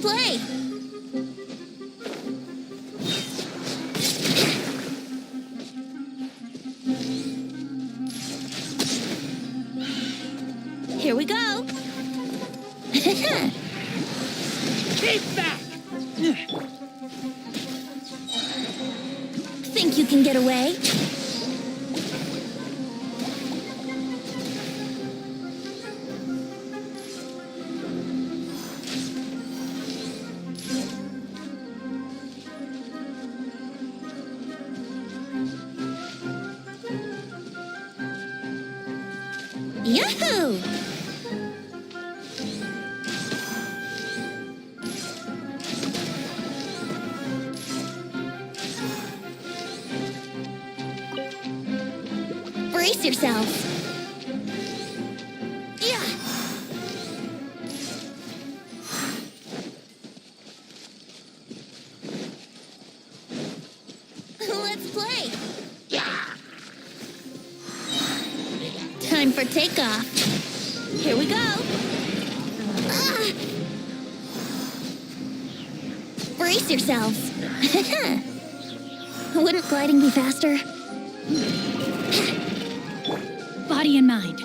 play! Here we go! Keep back! Think you can get away? Yahoo! Brace yourself. Yeah. Let's play. Time for takeoff. Here we go. Ah! Brace yourselves. Wouldn't gliding be faster? Body and mind.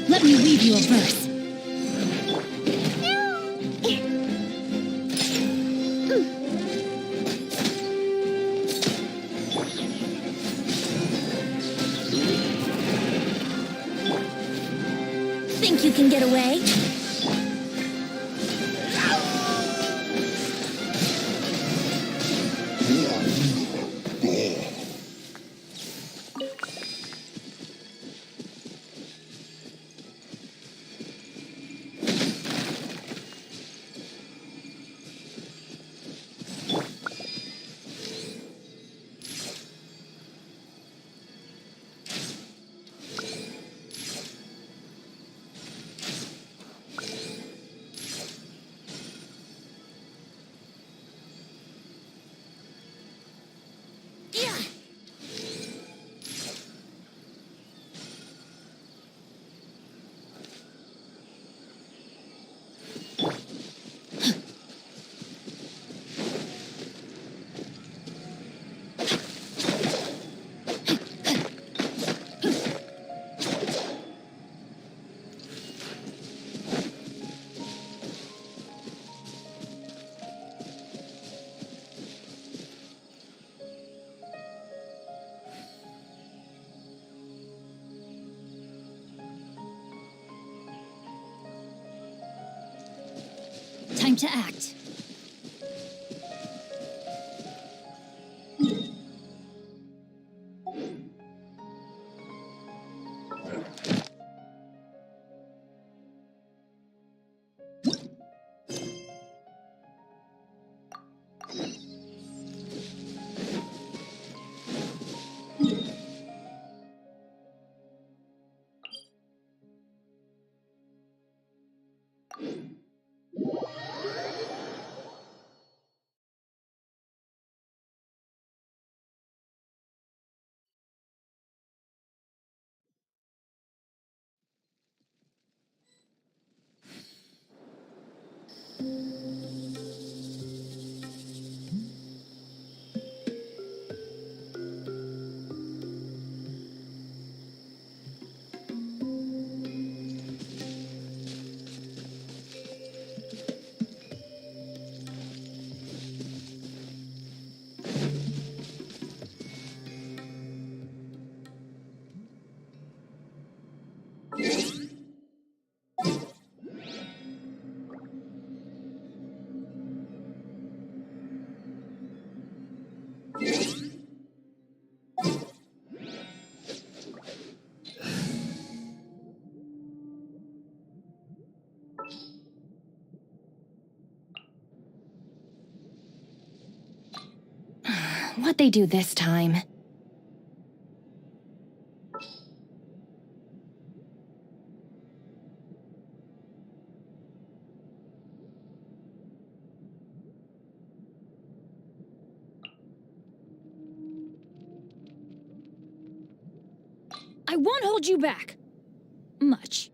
Let me weave you a verse. Think you can get away? Yeah. Time to act. What'd they do this time? I won't hold you back. much.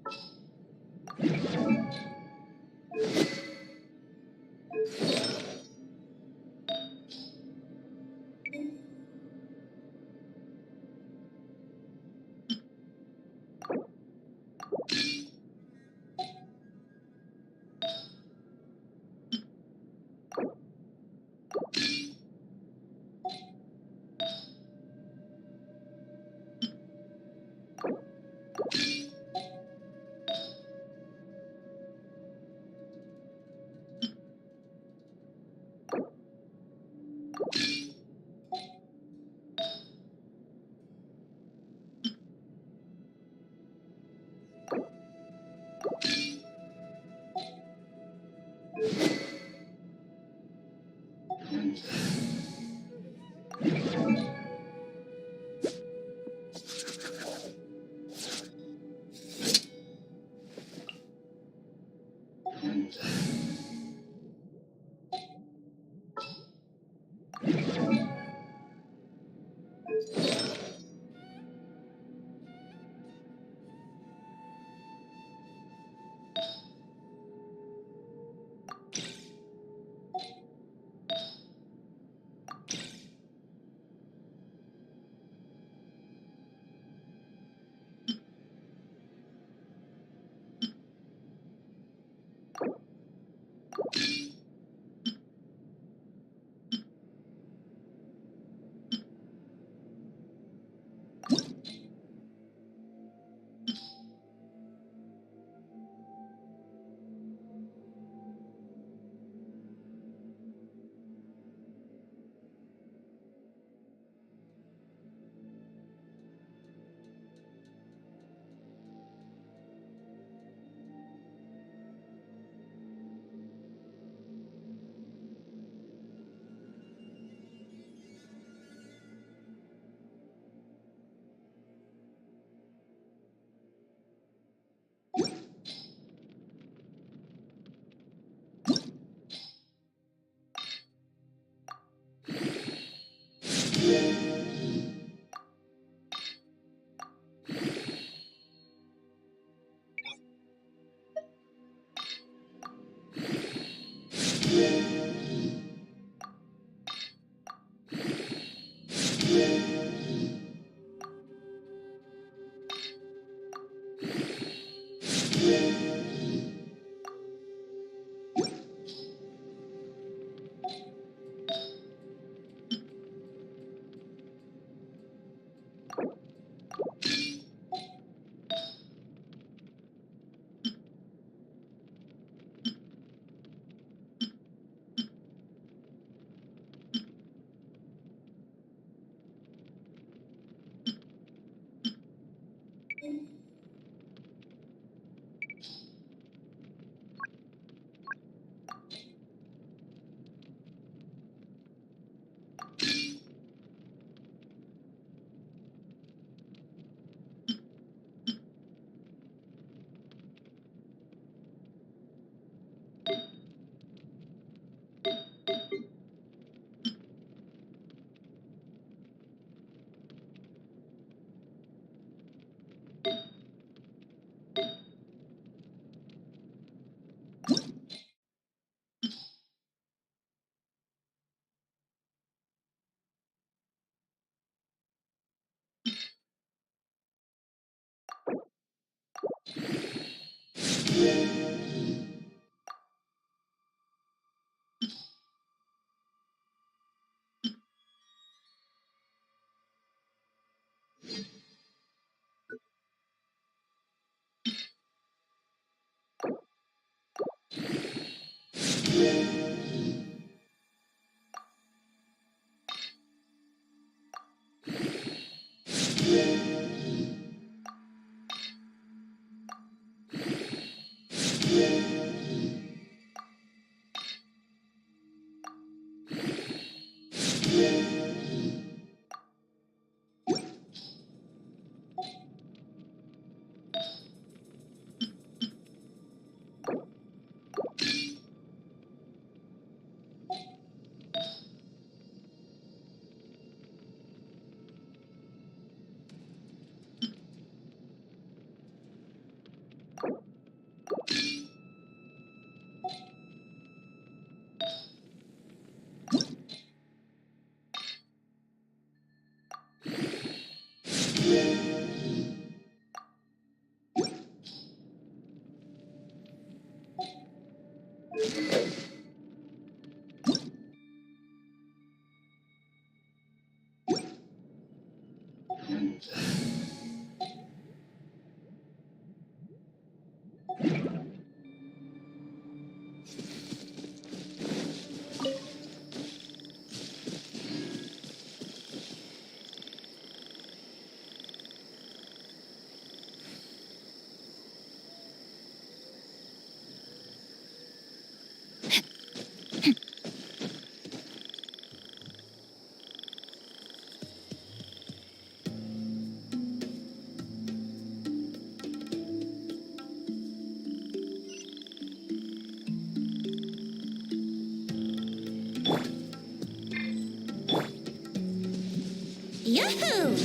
Yahoo!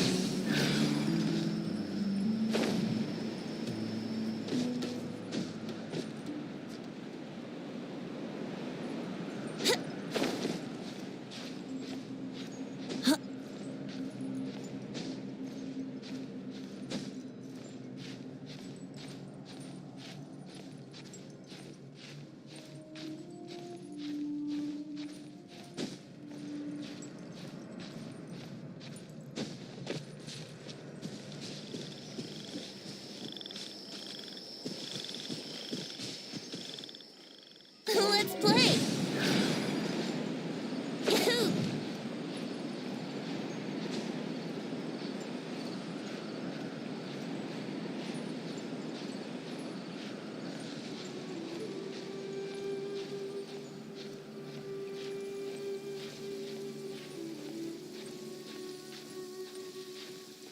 Let's play! Yahoo!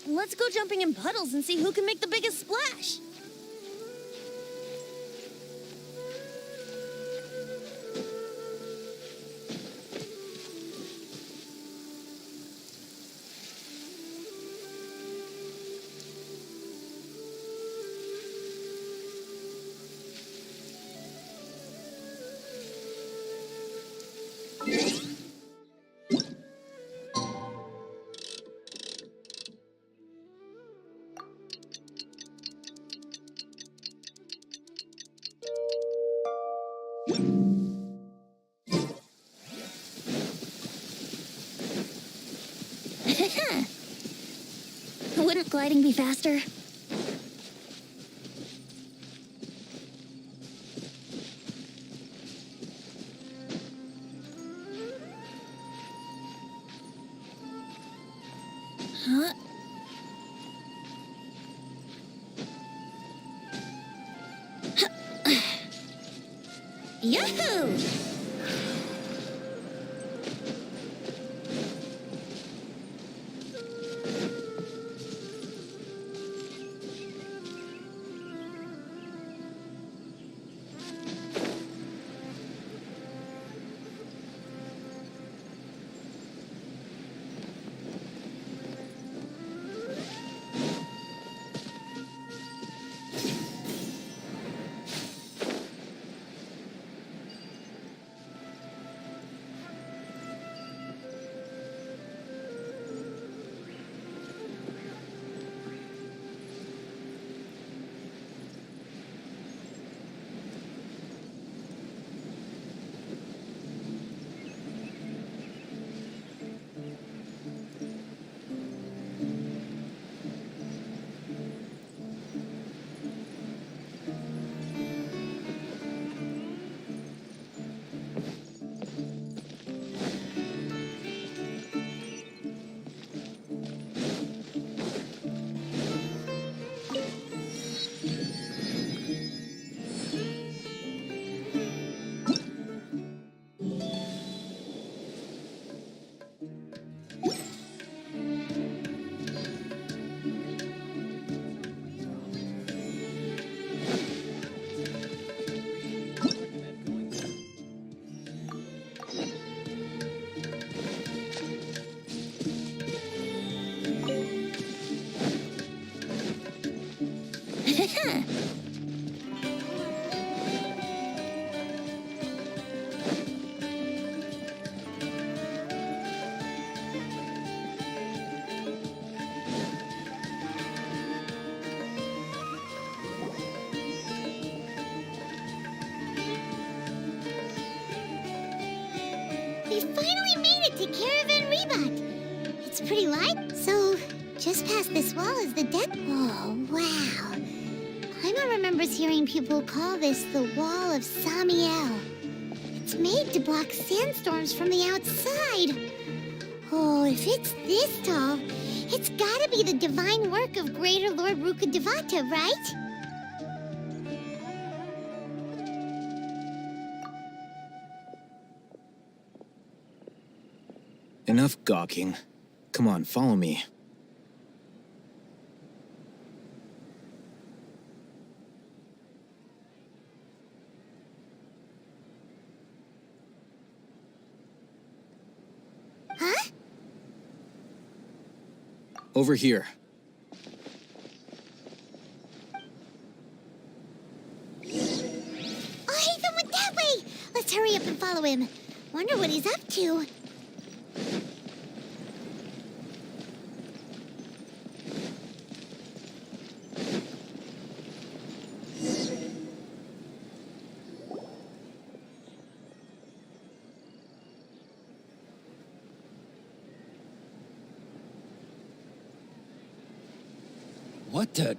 Let's go jumping in puddles and see who can make the biggest splash. Wouldn't gliding be faster? Huh? Yahoo! We finally made it to Caravan Rebat. It's pretty light, so just past this wall is the deck. Oh, wow. Paimon remembers hearing people call this the Wall of Samiel. It's made to block sandstorms from the outside. Oh, if it's this tall, it's gotta be the divine work of Greater Lord Rukkhadevata, right? Enough gawking. Come on, follow me. Huh? Over here. Oh, Haytham went that way! Let's hurry up and follow him. Wonder what he's up to. What the?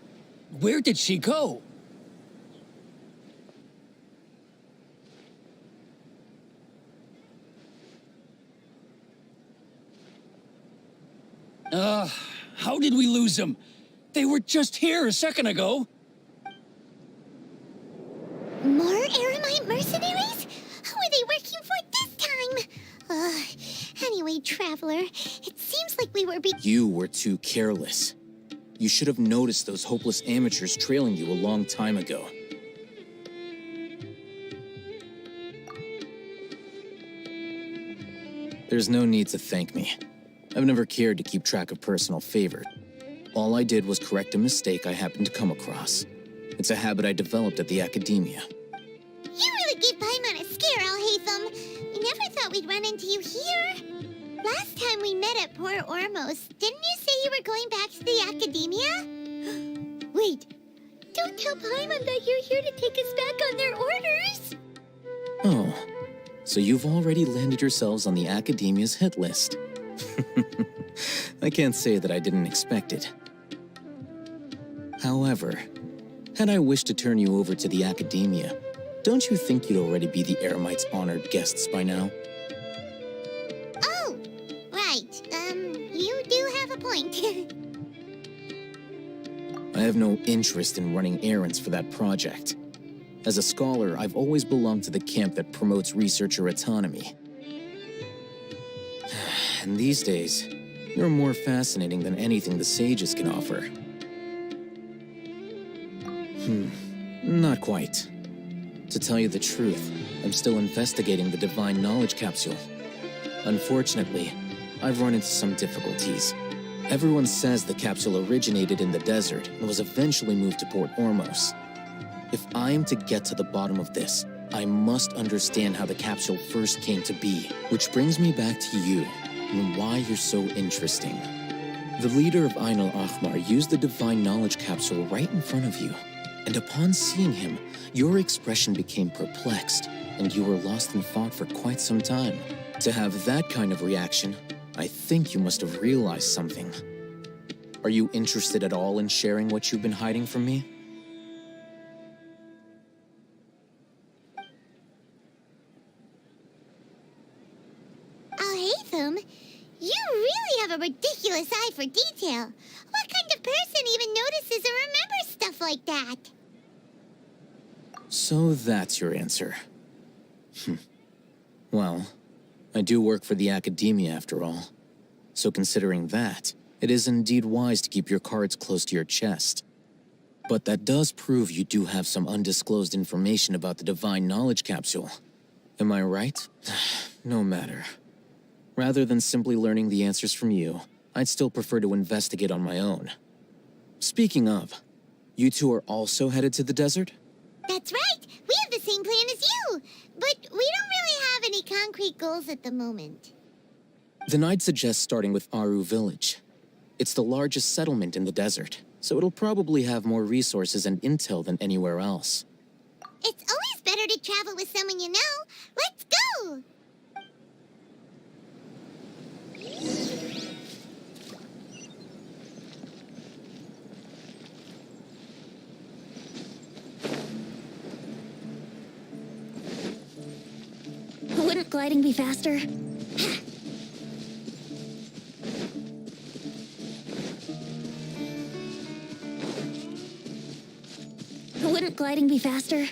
Where did she go? How did we lose them? They were just here a second ago. More Eremite mercenaries? Who are they working for this time? Anyway, Traveler, it seems like we were You were too careless. You should have noticed those hopeless amateurs trailing you a long time ago. There's no need to thank me. I've never cared to keep track of personal favor. All I did was correct a mistake I happened to come across. It's a habit I developed at the academia. You really gave Paimon a scare, Alhaitham. We never thought we'd run into you here. Last time we met at Port Ormos, didn't you say you were going back to the academia? Wait, don't tell Paimon that you're here to take us back on their orders. Oh, so you've already landed yourselves on the academia's hit list. I can't say that I didn't expect it. However, had I wished to turn you over to the academia, don't you think you'd already be the Eremites' honored guests by now? Oh, right. You do have a point. I have no interest in running errands for that project. As a scholar, I've always belonged to the camp that promotes researcher autonomy. And these days, you're more fascinating than anything the sages can offer. Not quite. To tell you the truth, I'm still investigating the Divine Knowledge Capsule. Unfortunately, I've run into some difficulties. Everyone says the capsule originated in the desert and was eventually moved to Port Ormos. If I am to get to the bottom of this, I must understand how the capsule first came to be. Which brings me back to you, and why you're so interesting. The leader of Ain al-Ahmar used the Divine Knowledge Capsule right in front of you, and upon seeing him, your expression became perplexed, and you were lost in thought for quite some time. To have that kind of reaction, I think you must have realized something. Are you interested at all in sharing what you've been hiding from me? Alhaitham, you really have a ridiculous eye for detail. What kind of person even notices or remembers stuff like that? So that's your answer. Well, I do work for the academia after all. So considering that, it is indeed wise to keep your cards close to your chest. But that does prove you do have some undisclosed information about the Divine Knowledge Capsule. Am I right? No matter. Rather than simply learning the answers from you, I'd still prefer to investigate on my own. Speaking of, you two are also headed to the desert? That's right. We have the same plan as you. But we don't really have any concrete goals at the moment. Then I'd suggest starting with Aru Village. It's the largest settlement in the desert, so it'll probably have more resources and intel than anywhere else. It's always better to travel with someone you know. Let's go! Wouldn't gliding be faster? Wouldn't gliding be faster?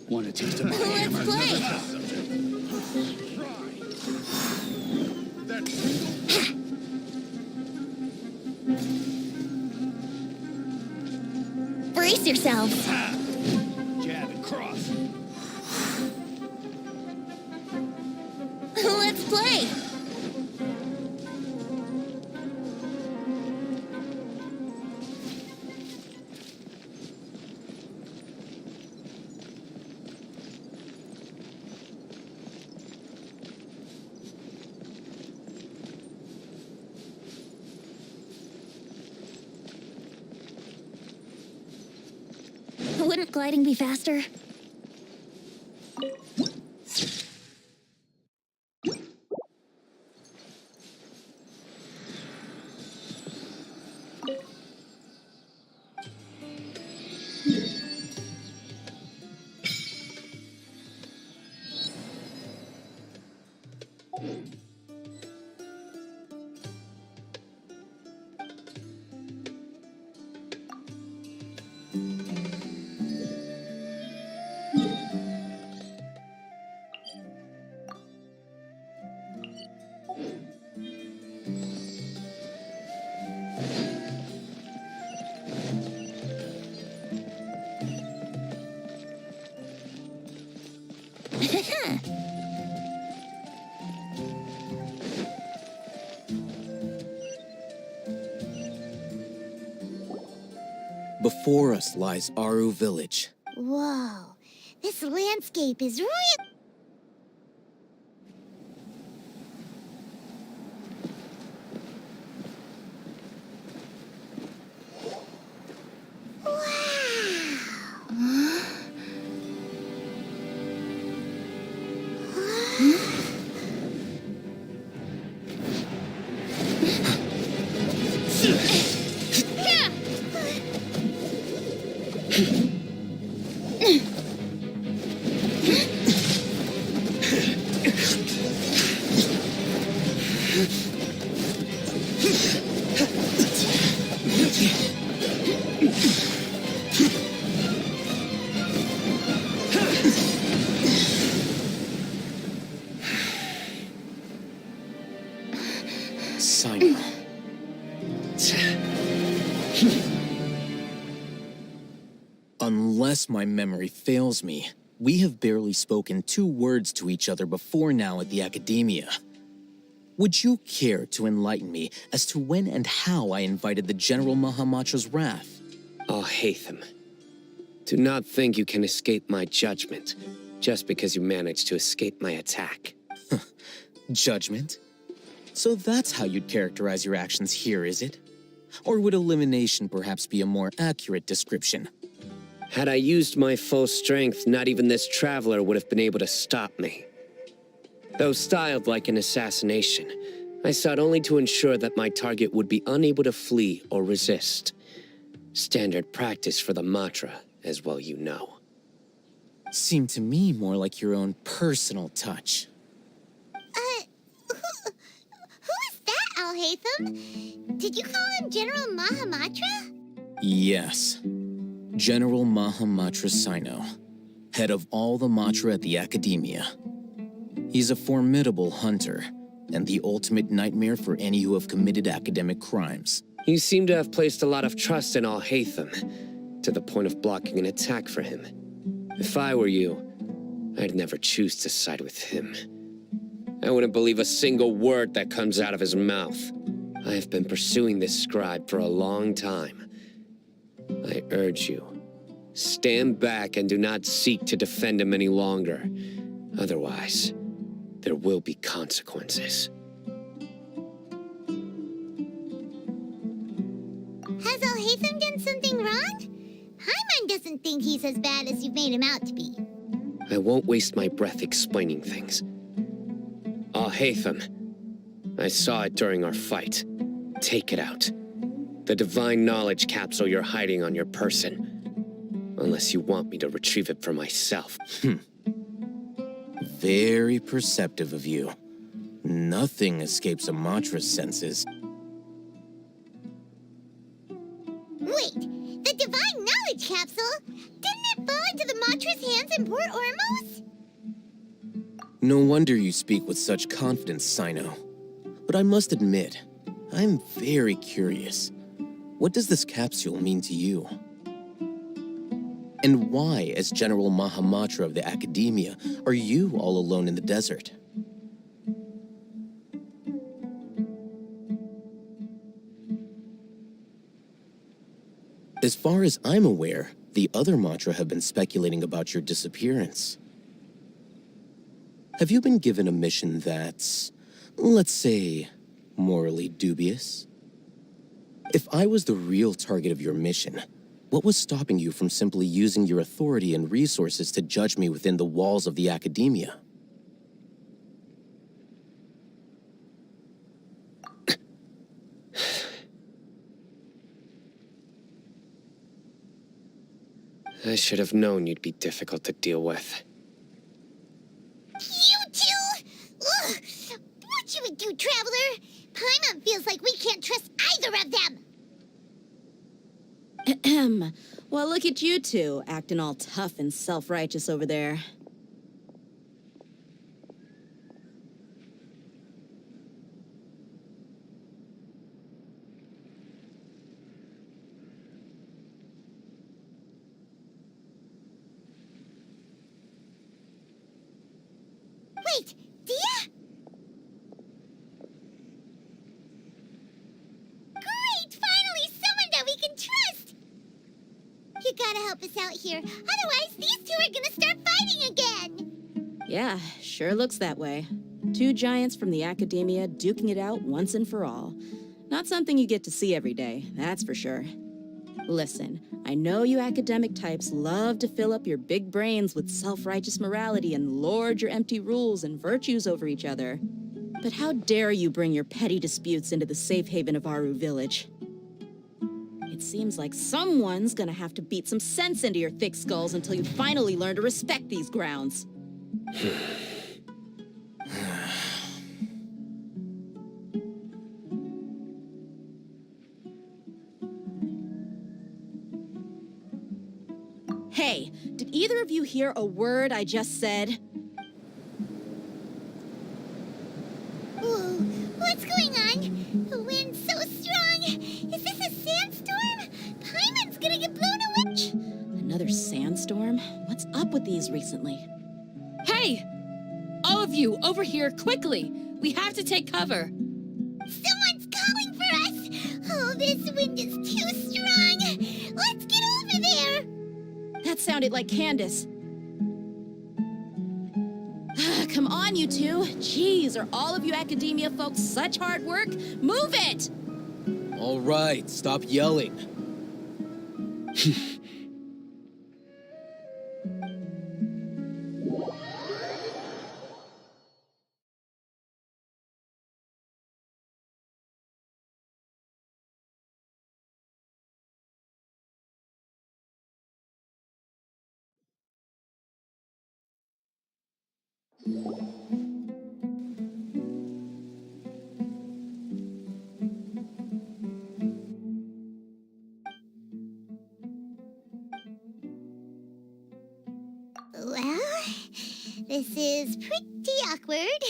Want a taste of my Let's hammer? play! Brace yourselves! Jab and cross. Let's play! Wouldn't gliding be faster? Before us lies Aru Village. Whoa, this landscape is real. Simon. Unless my memory fails me, we have barely spoken 2 words to each other before now at the Academia. Would you care to enlighten me as to when and how I invited the General Mahamatra's wrath? Oh, Hatham. Do not think you can escape my judgment just because you managed to escape my attack. Judgment? So that's how you'd characterize your actions here, is it? Or would elimination perhaps be a more accurate description? Had I used my full strength, not even this traveler would have been able to stop me. Though styled like an assassination, I sought only to ensure that my target would be unable to flee or resist. Standard practice for the Matra, as well you know. Seemed to me more like your own personal touch. Who is that, Al-Hatham? Did you call him General Mahamatra? Yes. General Mahamatra Sino, head of all the Matra at the Academia. He's a formidable hunter, and the ultimate nightmare for any who have committed academic crimes. You seem to have placed a lot of trust in Al-Hatham, to the point of blocking an attack for him. If I were you, I'd never choose to side with him. I wouldn't believe a single word that comes out of his mouth. I have been pursuing this scribe for a long time. I urge you, stand back and do not seek to defend him any longer. Otherwise, there will be consequences. Has Alhaitham done something wrong? Paimon doesn't think he's as bad as you've made him out to be. I won't waste my breath explaining things. Alhaitham, I saw it during our fight. Take it out. The divine knowledge capsule you're hiding on your person. Unless you want me to retrieve it for myself. Very perceptive of you. Nothing escapes Amatra's senses. Wait, the divine knowledge capsule? Didn't it fall into the Matra's hands in Port Ormos? No wonder you speak with such confidence, Sino. But I must admit, I'm very curious. What does this capsule mean to you? And why, as General Mahamatra of the Academia, are you all alone in the desert? As far as I'm aware, the other Matra have been speculating about your disappearance. Have you been given a mission that's, let's say, morally dubious? If I was the real target of your mission, what was stopping you from simply using your authority and resources to judge me within the walls of the Academia? I should have known you'd be difficult to deal with. You two? Ugh! What should we do, Traveler? Paimon feels like we can't trust either of them! Ahem. Well, look at you two, acting all tough and self-righteous over there. Wait, Dia? Great! Finally, someone that we can trust! You gotta help us out here. Otherwise, these two are gonna start fighting again! Yeah, sure looks that way. Two giants from the Academia duking it out once and for all. Not something you get to see every day, that's for sure. Listen, I know you academic types love to fill up your big brains with self-righteous morality and lord your empty rules and virtues over each other. But how dare you bring your petty disputes into the safe haven of Aru Village? It seems like someone's gonna have to beat some sense into your thick skulls until you finally learn to respect these grounds. Hey, did either of you hear a word I just said? Whoa, what's going on? The wind's so strong! Is this a sandstorm? Paimon's gonna get blown away! Another sandstorm? What's up with these recently? Hey! All of you, over here, quickly! We have to take cover! Someone's calling for us! Oh, this wind is too strong! Let's get over there! That sounded like Candace. Come on, you two. Jeez, are all of you Academia folks such hard work? Move it! All right, stop yelling. Well, this is pretty awkward.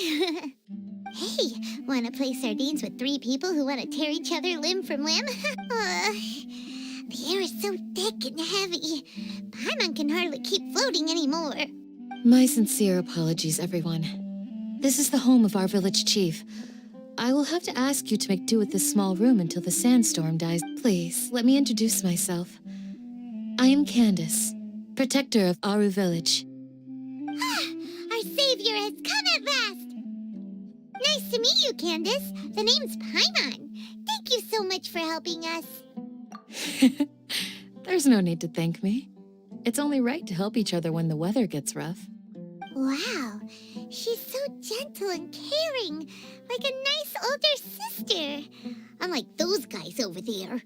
Hey, wanna play sardines with three people who wanna tear each other limb from limb? The air is so thick and heavy. Paimon can hardly keep floating anymore. My sincere apologies, everyone. This is the home of our village chief. I will have to ask you to make do with this small room until the sandstorm dies. Please, let me introduce myself. I am Candace, protector of Aru Village. Our savior has come at last! Nice to meet you, Candace. The name's Paimon. Thank you so much for helping us. There's no need to thank me. It's only right to help each other when the weather gets rough. Wow, she's so gentle and caring, like a nice older sister. Unlike those guys over there.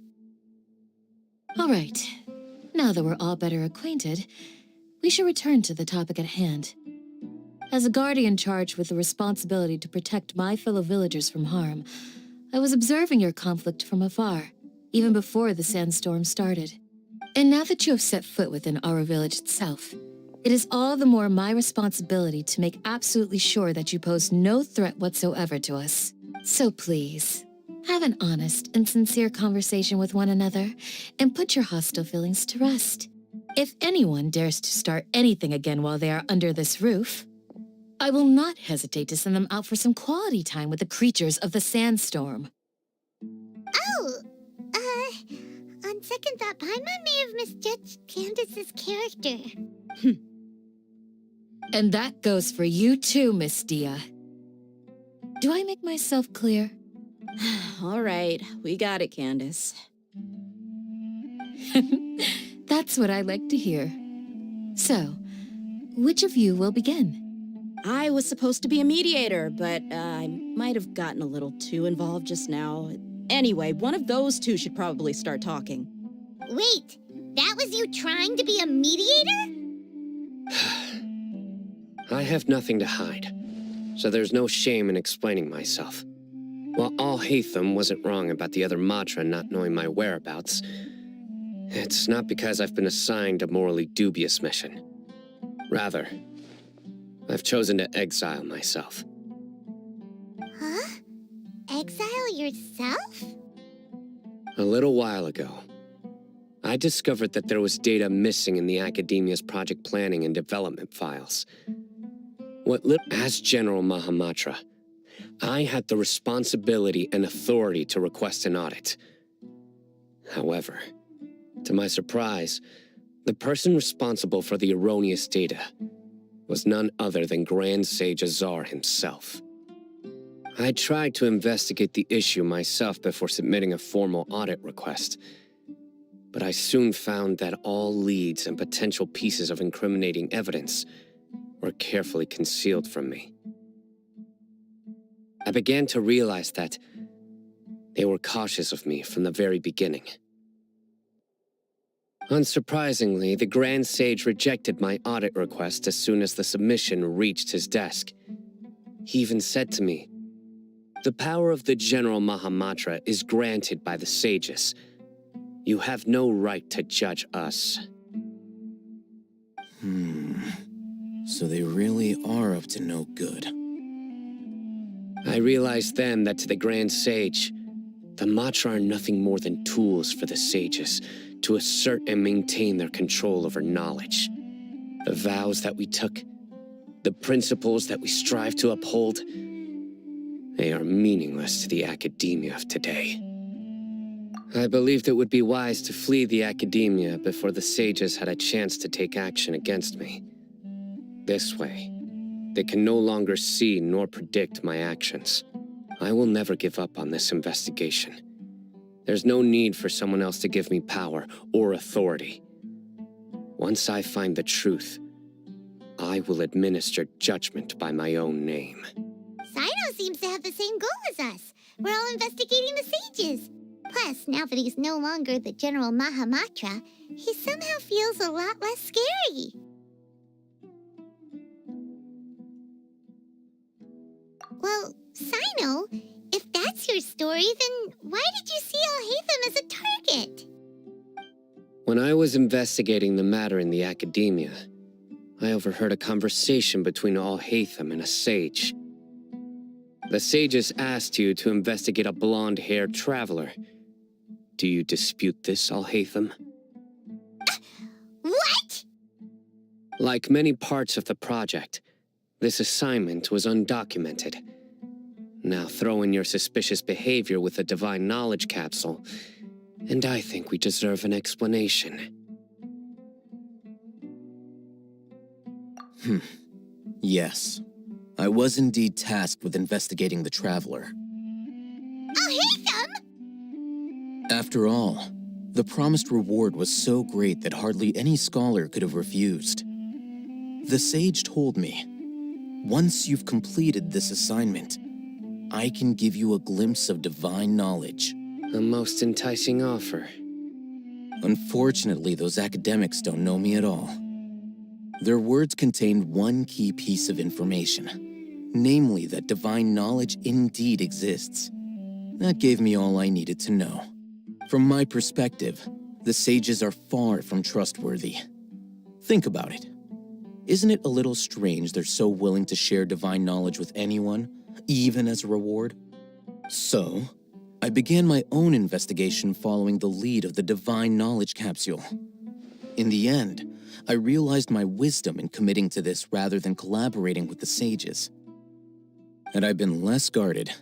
All right. Now that we're all better acquainted, we should return to the topic at hand. As a guardian charged with the responsibility to protect my fellow villagers from harm, I was observing your conflict from afar, even before the sandstorm started. And now that you have set foot within our village itself, it is all the more my responsibility to make absolutely sure that you pose no threat whatsoever to us. So please, have an honest and sincere conversation with one another and put your hostile feelings to rest. If anyone dares to start anything again while they are under this roof, I will not hesitate to send them out for some quality time with the creatures of the sandstorm. Oh, on second thought, Paimon may have misjudged Candace's character. And that goes for you too, Miss Dia. Do I make myself clear? All right, we got it, Candace. That's what I like to hear. So, which of you will begin? I was supposed to be a mediator, but I might have gotten a little too involved just now. Anyway, one of those two should probably start talking. Wait, that was you trying to be a mediator? I have nothing to hide, so there's no shame in explaining myself. While Alhaitham wasn't wrong about the other Matra not knowing my whereabouts, it's not because I've been assigned a morally dubious mission. Rather, I've chosen to exile myself. Huh? Exile yourself? A little while ago, I discovered that there was data missing in the Academia's project planning and development files. As General Mahamatra, I had the responsibility and authority to request an audit. However, to my surprise, the person responsible for the erroneous data was none other than Grand Sage Azar himself. I tried to investigate the issue myself before submitting a formal audit request, but I soon found that all leads and potential pieces of incriminating evidence were carefully concealed from me. I began to realize that they were cautious of me from the very beginning. Unsurprisingly, the Grand Sage rejected my audit request as soon as the submission reached his desk. He even said to me, "The power of the General Mahamatra is granted by the sages. You have no right to judge us." So they really are up to no good. I realized then that to the Grand Sage, the Matra are nothing more than tools for the sages to assert and maintain their control over knowledge. The vows that we took, the principles that we strive to uphold, they are meaningless to the Academia of today. I believed it would be wise to flee the Academia before the sages had a chance to take action against me. This way, they can no longer see nor predict my actions. I will never give up on this investigation. There's no need for someone else to give me power or authority. Once I find the truth, I will administer judgment by my own name. Sino seems to have the same goal as us. We're all investigating the sages. Plus, now that he's no longer the General Mahamatra, he somehow feels a lot less scary. Well, Sino, if that's your story, then why did you see Alhaitham as a target? When I was investigating the matter in the Academia, I overheard a conversation between Alhaitham and a sage. The sages asked you to investigate a blonde-haired traveler. Do you dispute this, Alhaitham? What? Like many parts of the project, this assignment was undocumented. Now throw in your suspicious behavior with a divine knowledge capsule, and I think we deserve an explanation. Yes. I was indeed tasked with investigating the Traveler. I'll hate them! After all, the promised reward was so great that hardly any scholar could have refused. The sage told me, once you've completed this assignment, I can give you a glimpse of divine knowledge. A most enticing offer. Unfortunately, those academics don't know me at all. Their words contained one key piece of information, namely that divine knowledge indeed exists. That gave me all I needed to know. From my perspective, the sages are far from trustworthy. Think about it. Isn't it a little strange they're so willing to share divine knowledge with anyone, even as a reward? So, I began my own investigation following the lead of the divine knowledge capsule. In the end, I realized my wisdom in committing to this rather than collaborating with the sages. Had I been less guarded,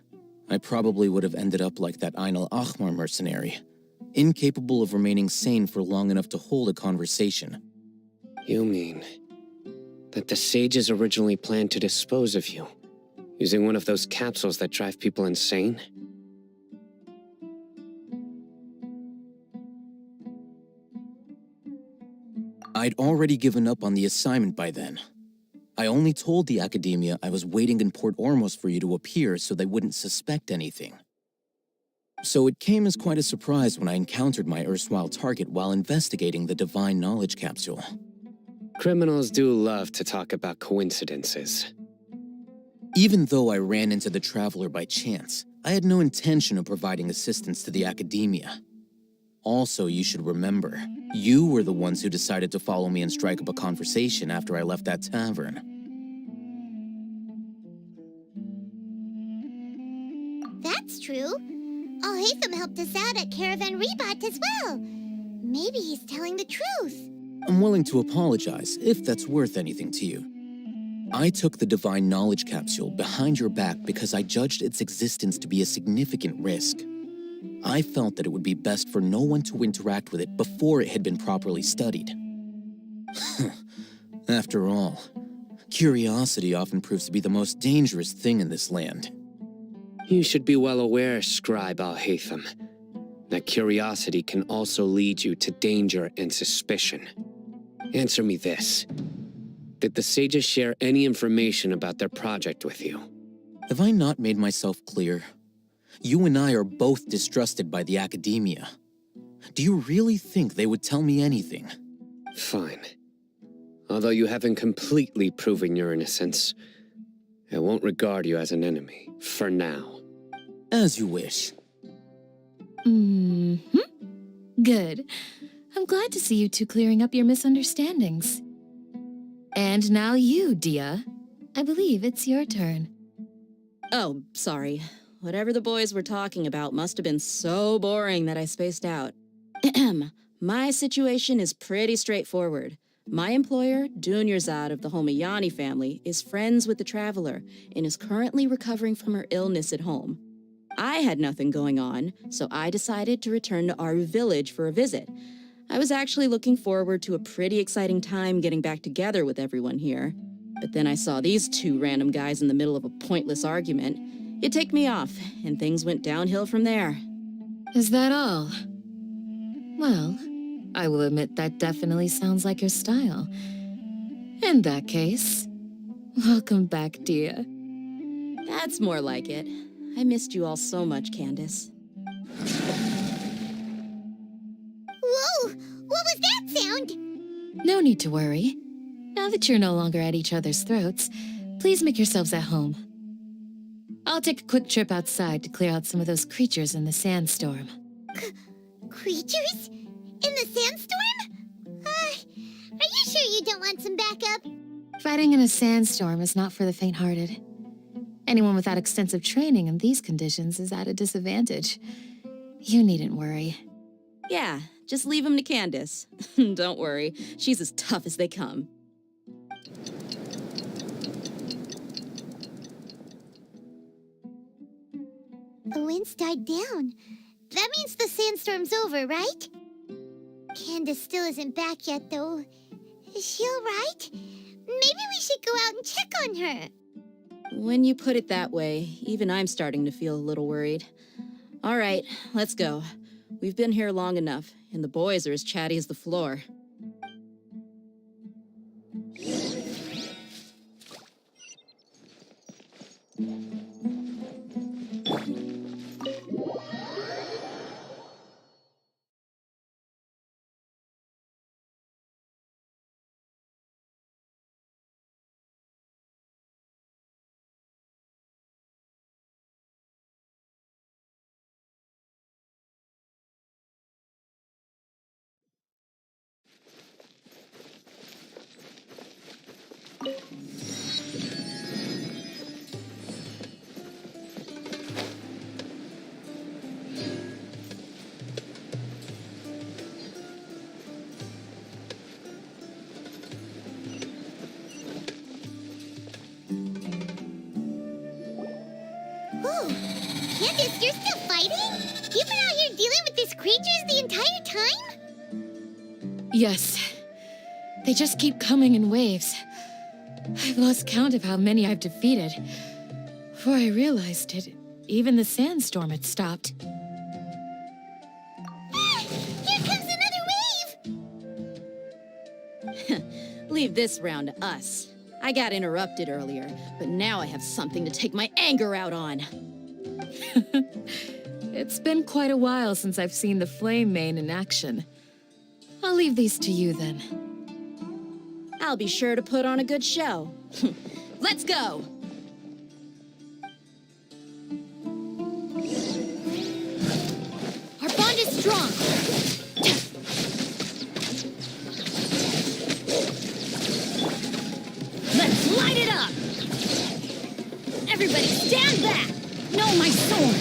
I probably would have ended up like that Ain al-Ahmar mercenary, incapable of remaining sane for long enough to hold a conversation. You mean that the sages originally planned to dispose of you, using one of those capsules that drive people insane? I'd already given up on the assignment by then. I only told the Academia I was waiting in Port Ormos for you to appear so they wouldn't suspect anything. So it came as quite a surprise when I encountered my erstwhile target while investigating the divine knowledge capsule. Criminals do love to talk about coincidences. Even though I ran into the Traveler by chance, I had no intention of providing assistance to the Academia. Also, you should remember, you were the ones who decided to follow me and strike up a conversation after I left that tavern. That's true. Al-Haytham helped us out at Caravan Rebat as well. Maybe he's telling the truth. I'm willing to apologize, if that's worth anything to you. I took the divine knowledge capsule behind your back because I judged its existence to be a significant risk. I felt that it would be best for no one to interact with it before it had been properly studied. After all, curiosity often proves to be the most dangerous thing in this land. You should be well aware, Scribe Al-Haytham, that curiosity can also lead you to danger and suspicion. Answer me this. Did the sages share any information about their project with you? Have I not made myself clear? You and I are both distrusted by the Academia. Do you really think they would tell me anything? Fine. Although you haven't completely proven your innocence, I won't regard you as an enemy, for now. As you wish. Good. I'm glad to see you two clearing up your misunderstandings. And now you, Dia. I believe it's your turn. Oh, sorry. Whatever the boys were talking about must have been so boring that I spaced out. My situation is pretty straightforward. My employer, Dunyarzad of the Homayani family, is friends with the Traveler and is currently recovering from her illness at home. I had nothing going on, so I decided to return to our village for a visit. I was actually looking forward to a pretty exciting time getting back together with everyone here. But then I saw these two random guys in the middle of a pointless argument. It ticked me off, and things went downhill from there. Is that all? Well, I will admit that definitely sounds like your style. In that case, welcome back, Dia. That's more like it. I missed you all so much, Candace. Whoa! What was that sound? No need to worry. Now that you're no longer at each other's throats, please make yourselves at home. I'll take a quick trip outside to clear out some of those creatures in the sandstorm. Creatures? In the sandstorm? Are you sure you don't want some backup? Fighting in a sandstorm is not for the faint-hearted. Anyone without extensive training in these conditions is at a disadvantage. You needn't worry. Yeah, just leave them to Candace. Don't worry, she's as tough as they come. The wind's died down. That means the sandstorm's over, right? Candace still isn't back yet, though. Is she all right? Maybe we should go out and check on her. When you put it that way, even I'm starting to feel a little worried. All right, let's go. We've been here long enough, and the boys are as chatty as the floor. Whoa! Candace, you're still fighting? You've been out here dealing with these creatures the entire time? Yes. They just keep coming in waves. I've lost count of how many I've defeated. Before I realized it, even the sandstorm had stopped. Ah, here comes another wave! Leave this round to us. I got interrupted earlier, but now I have something to take my anger out on. It's been quite a while since I've seen the Flame Mane in action. I'll leave these to you then. I'll be sure to put on a good show. Let's go! Our bond is strong. Let's light it up! Everybody stand back! No, my sword!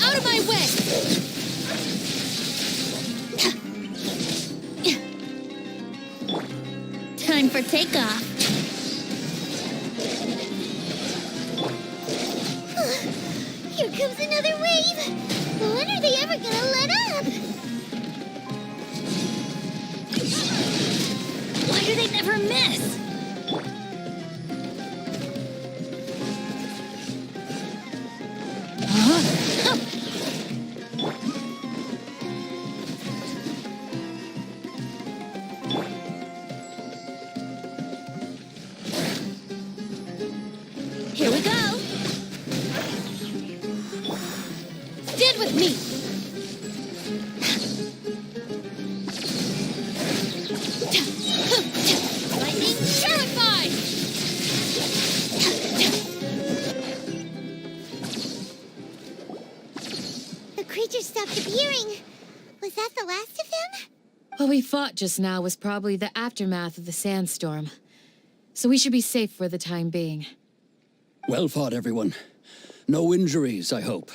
Out of my way! Time for takeoff. Here comes another wave! When are they ever gonna let up? Why do they never miss? Here we go. Stand with me. Lightning terrified. The creatures stopped appearing. Was that the last of them? What we fought just now was probably the aftermath of the sandstorm. So we should be safe for the time being. Well fought, everyone. No injuries, I hope.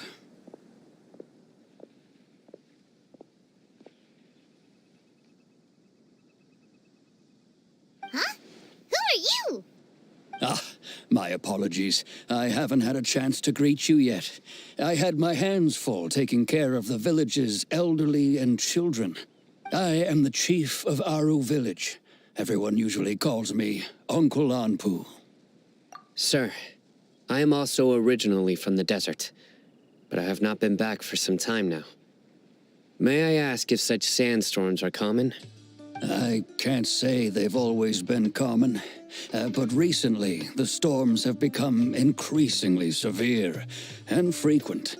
Huh? Who are you? Ah, my apologies. I haven't had a chance to greet you yet. I had my hands full taking care of the village's elderly and children. I am the chief of Aru village. Everyone usually calls me Uncle Anpu. Sir, I am also originally from the desert, but I have not been back for some time now. May I ask if such sandstorms are common? I can't say they've always been common, but recently the storms have become increasingly severe and frequent.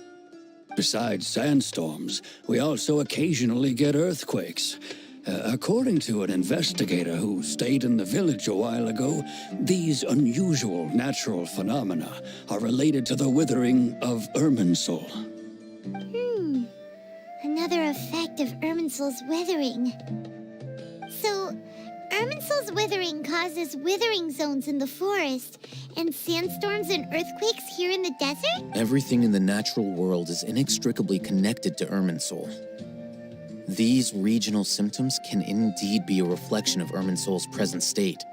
Besides sandstorms, we also occasionally get earthquakes. According to an investigator who stayed in the village a while ago, these unusual natural phenomena are related to the withering of Irminsul. Another effect of Irminsul's withering. So, Irminsul's withering causes withering zones in the forest, and sandstorms and earthquakes here in the desert? Everything in the natural world is inextricably connected to Irminsul. These regional symptoms can indeed be a reflection of Irminsul's present state.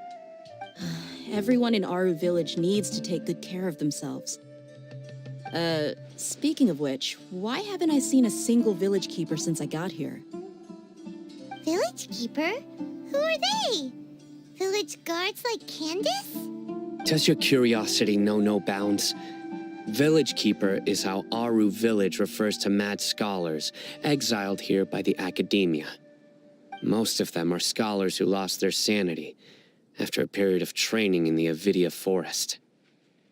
Everyone in Aru village needs to take good care of themselves. Speaking of which, why haven't I seen a single village keeper since I got here? Village keeper? Who are they? Village guards like Candace? Does your curiosity know no bounds? Village Keeper is how Aru Village refers to mad scholars exiled here by the Academia. Most of them are scholars who lost their sanity after a period of training in the Avidia Forest.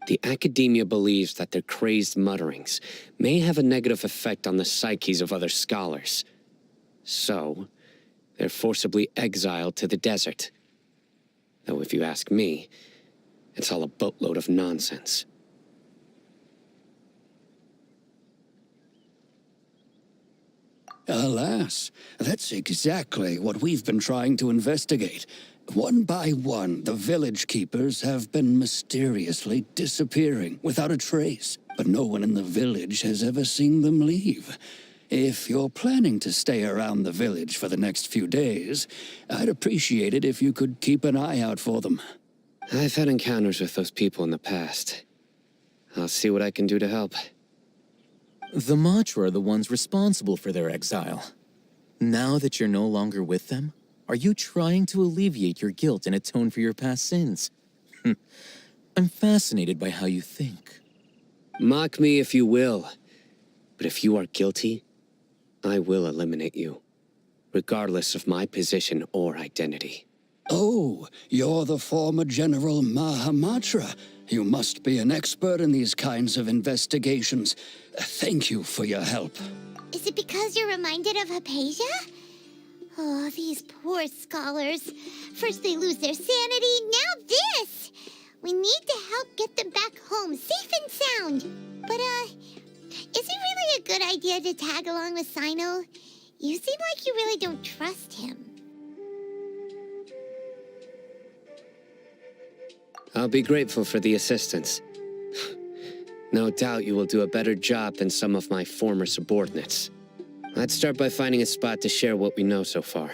The Academia believes that their crazed mutterings may have a negative effect on the psyches of other scholars. So, they're forcibly exiled to the desert. Though if you ask me, it's all a boatload of nonsense. Alas, that's exactly what we've been trying to investigate. One by one, the village keepers have been mysteriously disappearing without a trace, but no one in the village has ever seen them leave. If you're planning to stay around the village for the next few days, I'd appreciate it if you could keep an eye out for them. I've had encounters with those people in the past. I'll see what I can do to help. The Matra are the ones responsible for their exile. Now that you're no longer with them, are you trying to alleviate your guilt and atone for your past sins? I'm fascinated by how you think. Mock me if you will, but if you are guilty, I will eliminate you, regardless of my position or identity. Oh, you're the former General Mahamatra. You must be an expert in these kinds of investigations. Thank you for your help. Is it because you're reminded of Hypatia? Oh, these poor scholars. First they lose their sanity, now this! We need to help get them back home, safe and sound. But, is it really a good idea to tag along with Sino? You seem like you really don't trust him. I'll be grateful for the assistance. No doubt you will do a better job than some of my former subordinates. Let's start by finding a spot to share what we know so far.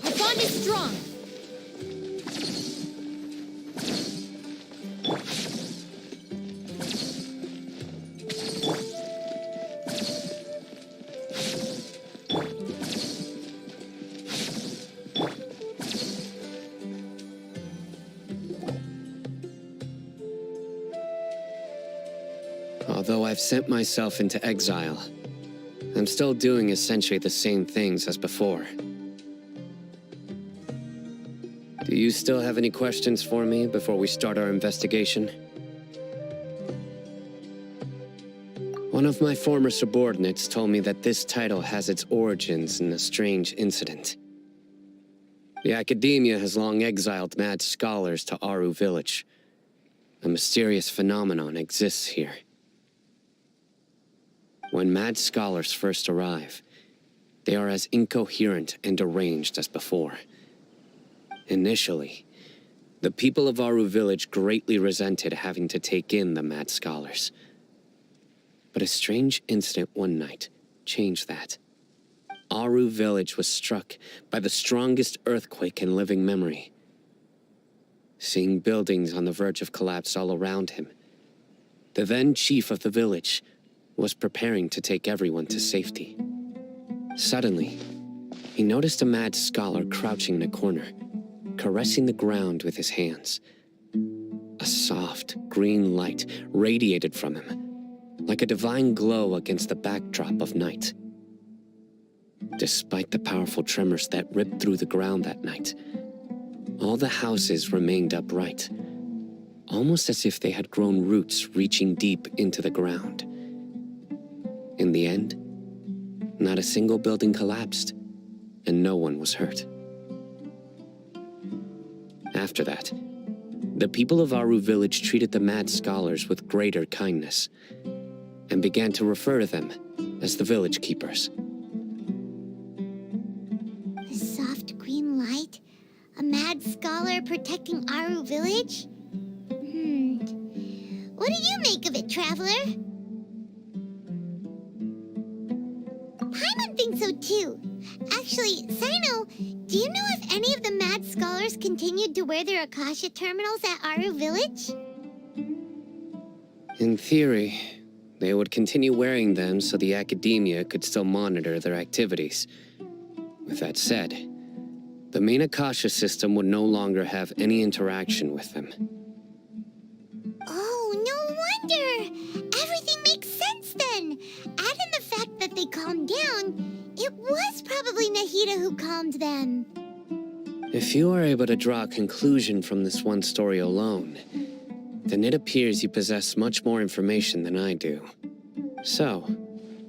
Our bond is strong. Although I've sent myself into exile, I'm still doing essentially the same things as before. Do you still have any questions for me before we start our investigation? One of my former subordinates told me that this title has its origins in a strange incident. The Academia has long exiled mad scholars to Aru Village. A mysterious phenomenon exists here. When mad scholars first arrive, they are as incoherent and deranged as before. Initially, the people of Aru Village greatly resented having to take in the mad scholars. But a strange incident one night changed that. Aru Village was struck by the strongest earthquake in living memory. Seeing buildings on the verge of collapse all around him, the then chief of the village was preparing to take everyone to safety. Suddenly, he noticed a mad scholar crouching in a corner, caressing the ground with his hands. A soft, green light radiated from him, like a divine glow against the backdrop of night. Despite the powerful tremors that ripped through the ground that night, all the houses remained upright, almost as if they had grown roots reaching deep into the ground. In the end, not a single building collapsed, and no one was hurt. After that, the people of Aru Village treated the mad scholars with greater kindness, and began to refer to them as the Village Keepers. The soft green light? A mad scholar protecting Aru Village? What do you make of it, Traveler? Paimon thinks so too. Actually, Sino, do you know if any of the mad scholars scholars continued to wear their Akasha terminals at Aru Village? In theory, they would continue wearing them so the academia could still monitor their activities. With that said, the main Akasha system would no longer have any interaction with them. Oh, no wonder! Everything makes sense then! Add in the fact that they calmed down, it was probably Nahida who calmed them. If you are able to draw a conclusion from this one story alone, then it appears you possess much more information than I do. So,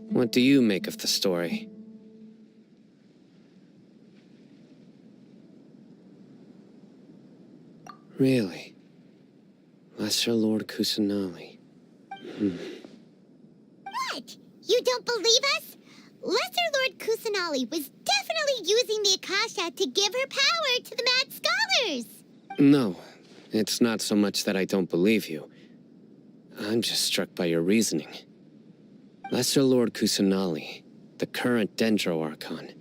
what do you make of the story? Really? Lesser Lord Kusanali. What? You don't believe us? Lesser Lord Kusanali was definitely using the Akasha to give her power to the mad scholars! No, it's not so much that I don't believe you. I'm just struck by your reasoning. Lesser Lord Kusanali, the current Dendro Archon.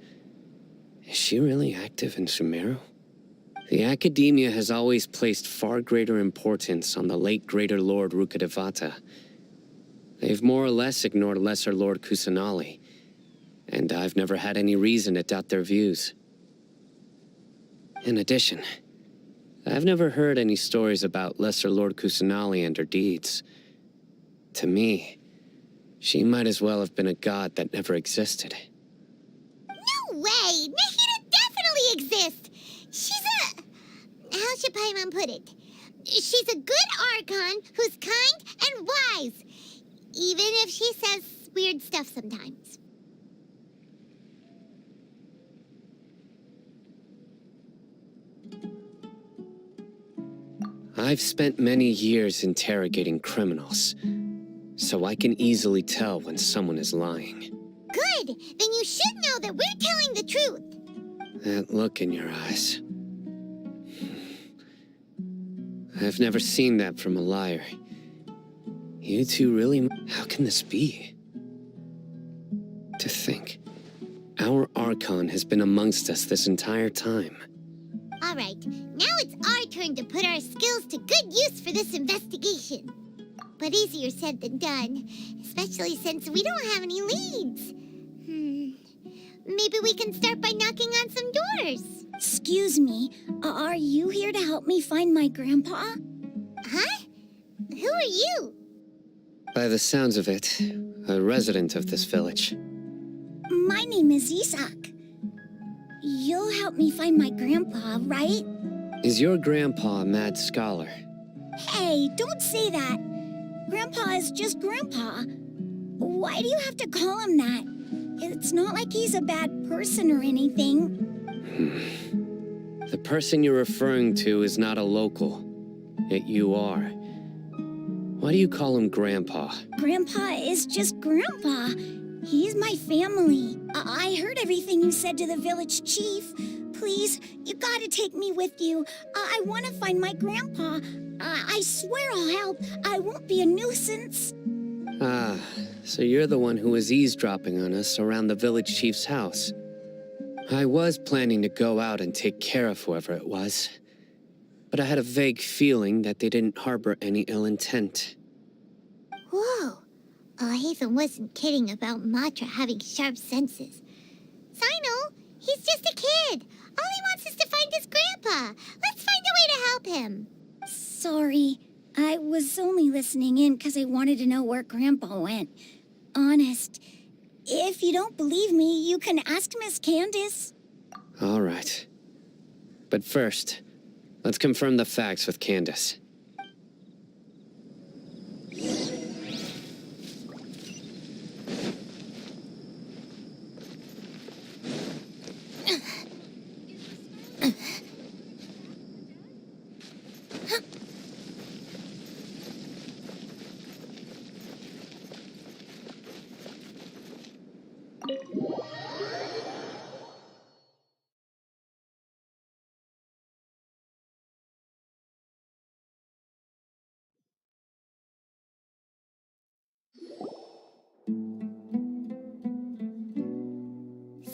Is she really active in Sumeru? The Academia has always placed far greater importance on the late Greater Lord Rukkhadevata. They've more or less ignored Lesser Lord Kusanali, and I've never had any reason to doubt their views. In addition, I've never heard any stories about Lesser Lord Kusanali and her deeds. To me, she might as well have been a god that never existed. No way! Nahida definitely exists! She's a... how should Paimon put it? She's a good Archon who's kind and wise, even if she says weird stuff sometimes. I've spent many years interrogating criminals, so I can easily tell when someone is lying. Good! Then you should know that we're telling the truth. That look in your eyes. I've never seen that from a liar. You two really... How can this be? To think, our Archon has been amongst us this entire time. All right, now it's our turn to put our skills to good use for this investigation. But easier said than done, especially since we don't have any leads. Maybe we can start by knocking on some doors. Excuse me, are you here to help me find my grandpa? Huh? Who are you? By the sounds of it, a resident of this village. My name is Isak. You'll help me find my grandpa, right? Is your grandpa a mad scholar? Hey, don't say that. Grandpa is just Grandpa. Why do you have to call him that? It's not like he's a bad person or anything. The person you're referring to is not a local, yet you are. Why do you call him Grandpa? Grandpa is just Grandpa. He's my family. I heard everything you said to the village chief. Please, you gotta take me with you. I want to find my grandpa. I swear I'll help. I won't be a nuisance. Ah, so you're the one who was eavesdropping on us around the village chief's house. I was planning to go out and take care of whoever it was, but I had a vague feeling that they didn't harbor any ill intent. Whoa. Hatham wasn't kidding about Matra having sharp senses. Sino, he's just a kid. All he wants is to find his grandpa. Let's find a way to help him. Sorry. I was only listening in because I wanted to know where Grandpa went. Honest. If you don't believe me, you can ask Miss Candace. All right. But first, let's confirm the facts with Candace.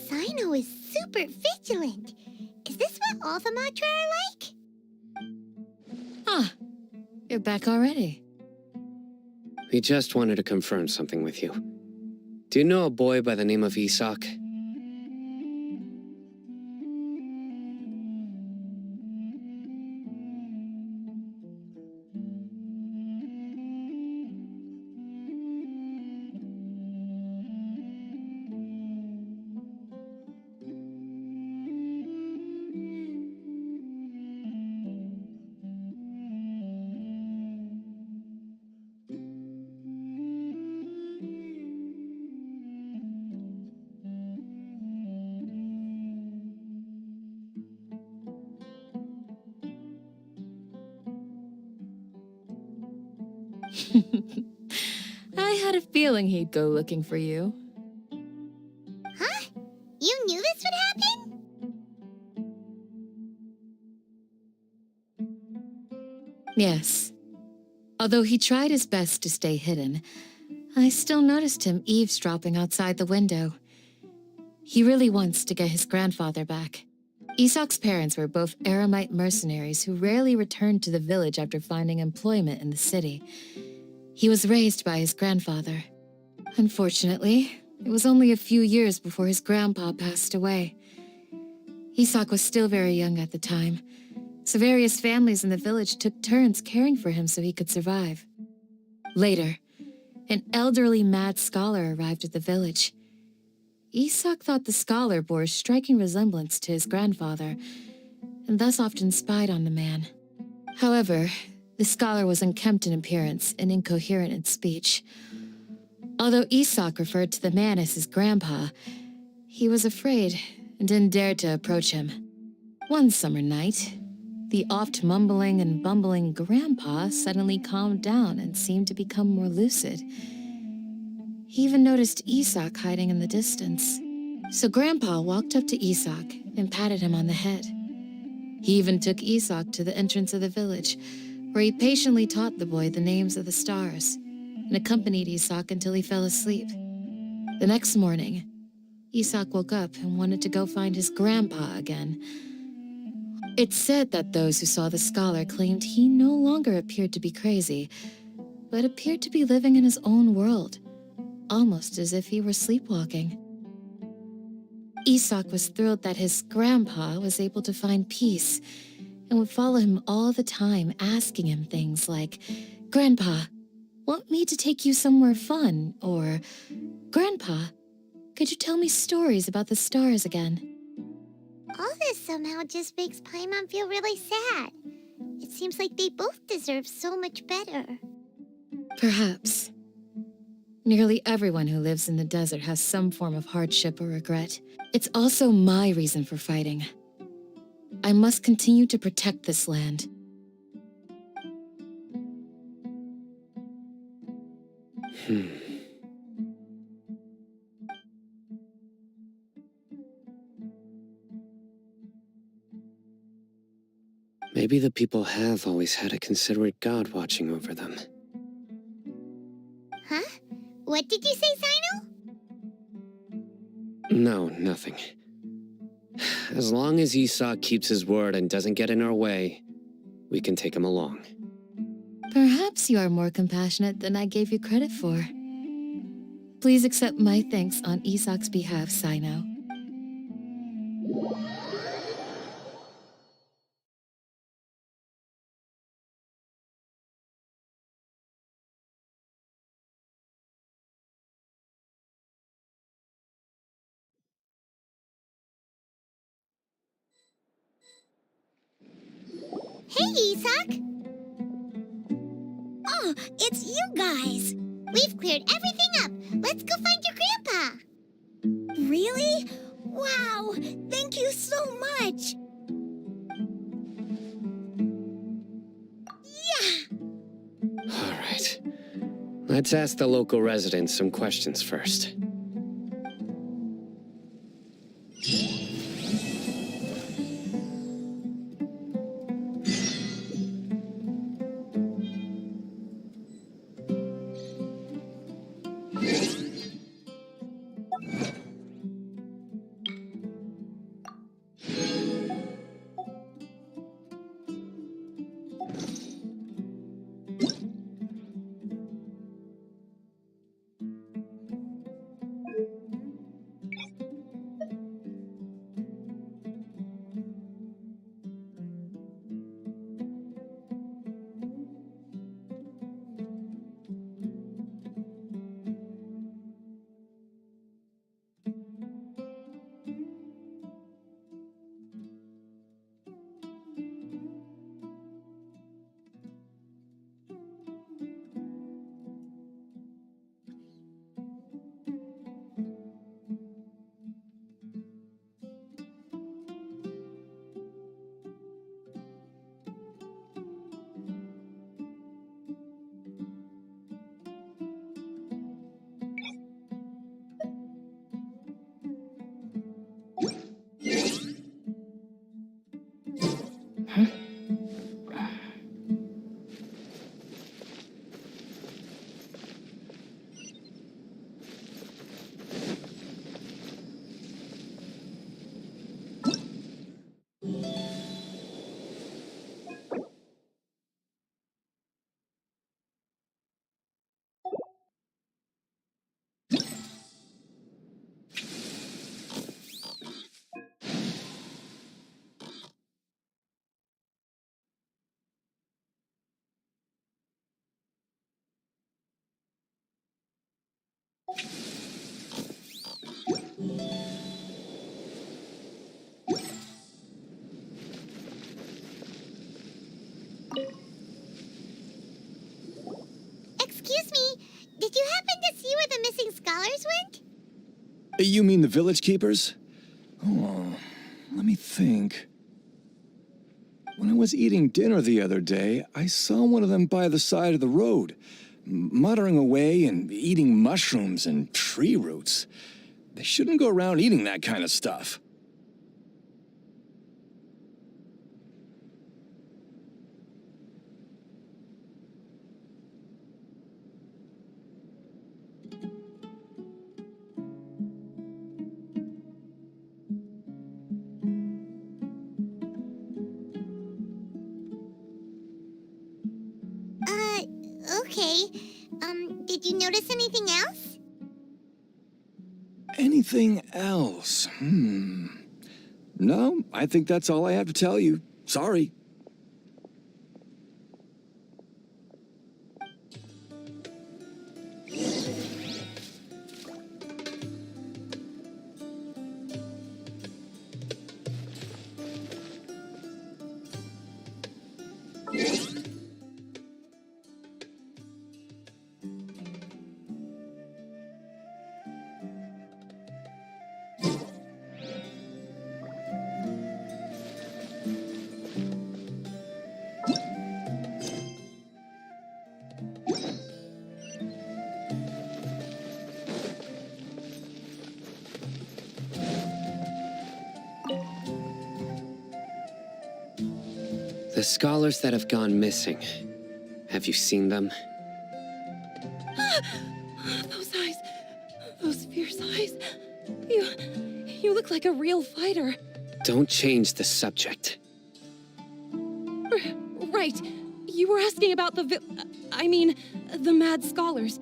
Sino is super vigilant. Is this what all the mantra are like? Ah, you're back already. We just wanted to confirm something with you. Do you know a boy by the name of Isak? I had a feeling he'd go looking for you. Huh? You knew this would happen? Yes. Although he tried his best to stay hidden, I still noticed him eavesdropping outside the window. He really wants to get his grandfather back. Isak's parents were both Aramite mercenaries who rarely returned to the village after finding employment in the city. He was raised by his grandfather. Unfortunately, it was only a few years before his grandpa passed away. Isak was still very young at the time, so various families in the village took turns caring for him so he could survive. Later, an elderly mad scholar arrived at the village. Isak thought the scholar bore a striking resemblance to his grandfather, and thus often spied on the man. However, the scholar was unkempt in appearance and incoherent in speech. Although Isak referred to the man as his grandpa, he was afraid and didn't dare to approach him. One summer night, the oft mumbling and bumbling grandpa suddenly calmed down and seemed to become more lucid. He even noticed Isak hiding in the distance. So Grandpa walked up to Isak and patted him on the head. He even took Isak to the entrance of the village, where he patiently taught the boy the names of the stars, and accompanied Isak until he fell asleep. The next morning, Isak woke up and wanted to go find his grandpa again. It's said that those who saw the scholar claimed he no longer appeared to be crazy, but appeared to be living in his own world, almost as if he were sleepwalking. Isak was thrilled that his grandpa was able to find peace and would follow him all the time, asking him things like, "Grandpa, want me to take you somewhere fun?" Or, "Grandpa, could you tell me stories about the stars again?" All this somehow just makes Paimon feel really sad. It seems like they both deserve so much better. Perhaps. Nearly everyone who lives in the desert has some form of hardship or regret. It's also my reason for fighting. I must continue to protect this land. Maybe the people have always had a considerate god watching over them. Huh? What did you say, Sino? No, nothing. As long as Isak keeps his word and doesn't get in our way, we can take him along. Perhaps you are more compassionate than I gave you credit for. Please accept my thanks on Isak's behalf, Sino. Hey, Isak! Oh, it's you guys. We've cleared everything up. Let's go find your grandpa. Really? Wow, thank you so much. Yeah! All right. Let's ask the local residents some questions first. Excuse me, did you happen to see where the missing scholars went? You mean the village keepers? Oh, let me think. When I was eating dinner the other day, I saw one of them by the side of the road, muttering away and eating mushrooms and tree roots. They shouldn't go around eating that kind of stuff. Okay. Did you notice anything else? Anything else? No, I think that's all I have to tell you. Sorry. The scholars that have gone missing. Have you seen them? Those eyes. Those fierce eyes. You look like a real fighter. Don't change the subject. Right. You were asking about the mad scholars.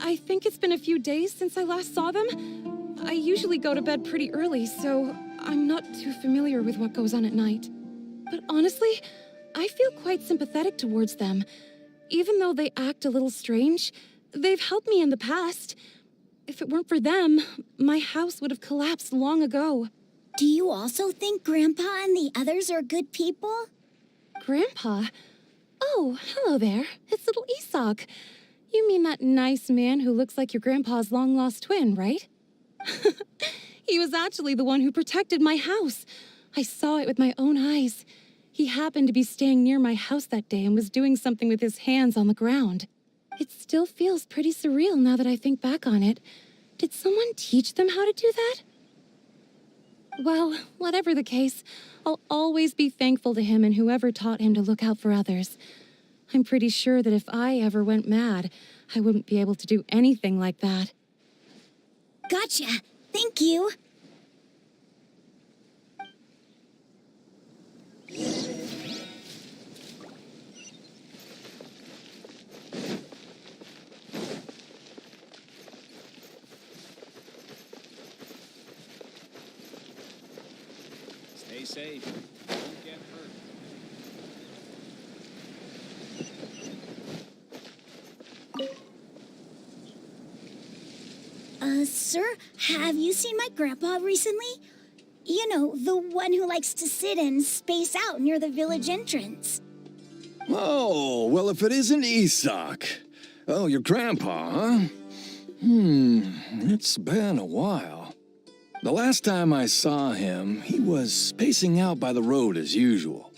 I think it's been a few days since I last saw them. I usually go to bed pretty early, so I'm not too familiar with what goes on at night. But honestly, I feel quite sympathetic towards them. Even though they act a little strange, they've helped me in the past. If it weren't for them, my house would have collapsed long ago. Do you also think Grandpa and the others are good people? Grandpa? Oh, hello there. It's little Isak. You mean that nice man who looks like your grandpa's long-lost twin, right? He was actually the one who protected my house. I saw it with my own eyes. He happened to be staying near my house that day and was doing something with his hands on the ground. It still feels pretty surreal now that I think back on it. Did someone teach them how to do that? Well, whatever the case, I'll always be thankful to him and whoever taught him to look out for others. I'm pretty sure that if I ever went mad, I wouldn't be able to do anything like that. Gotcha. Thank you. Stay safe. Don't get hurt. Sir, have you seen my grandpa recently? You know, the one who likes to sit and space out near the village entrance. Oh, well, if it isn't Isak. Oh, your grandpa, huh? It's been a while. The last time I saw him, he was spacing out by the road as usual.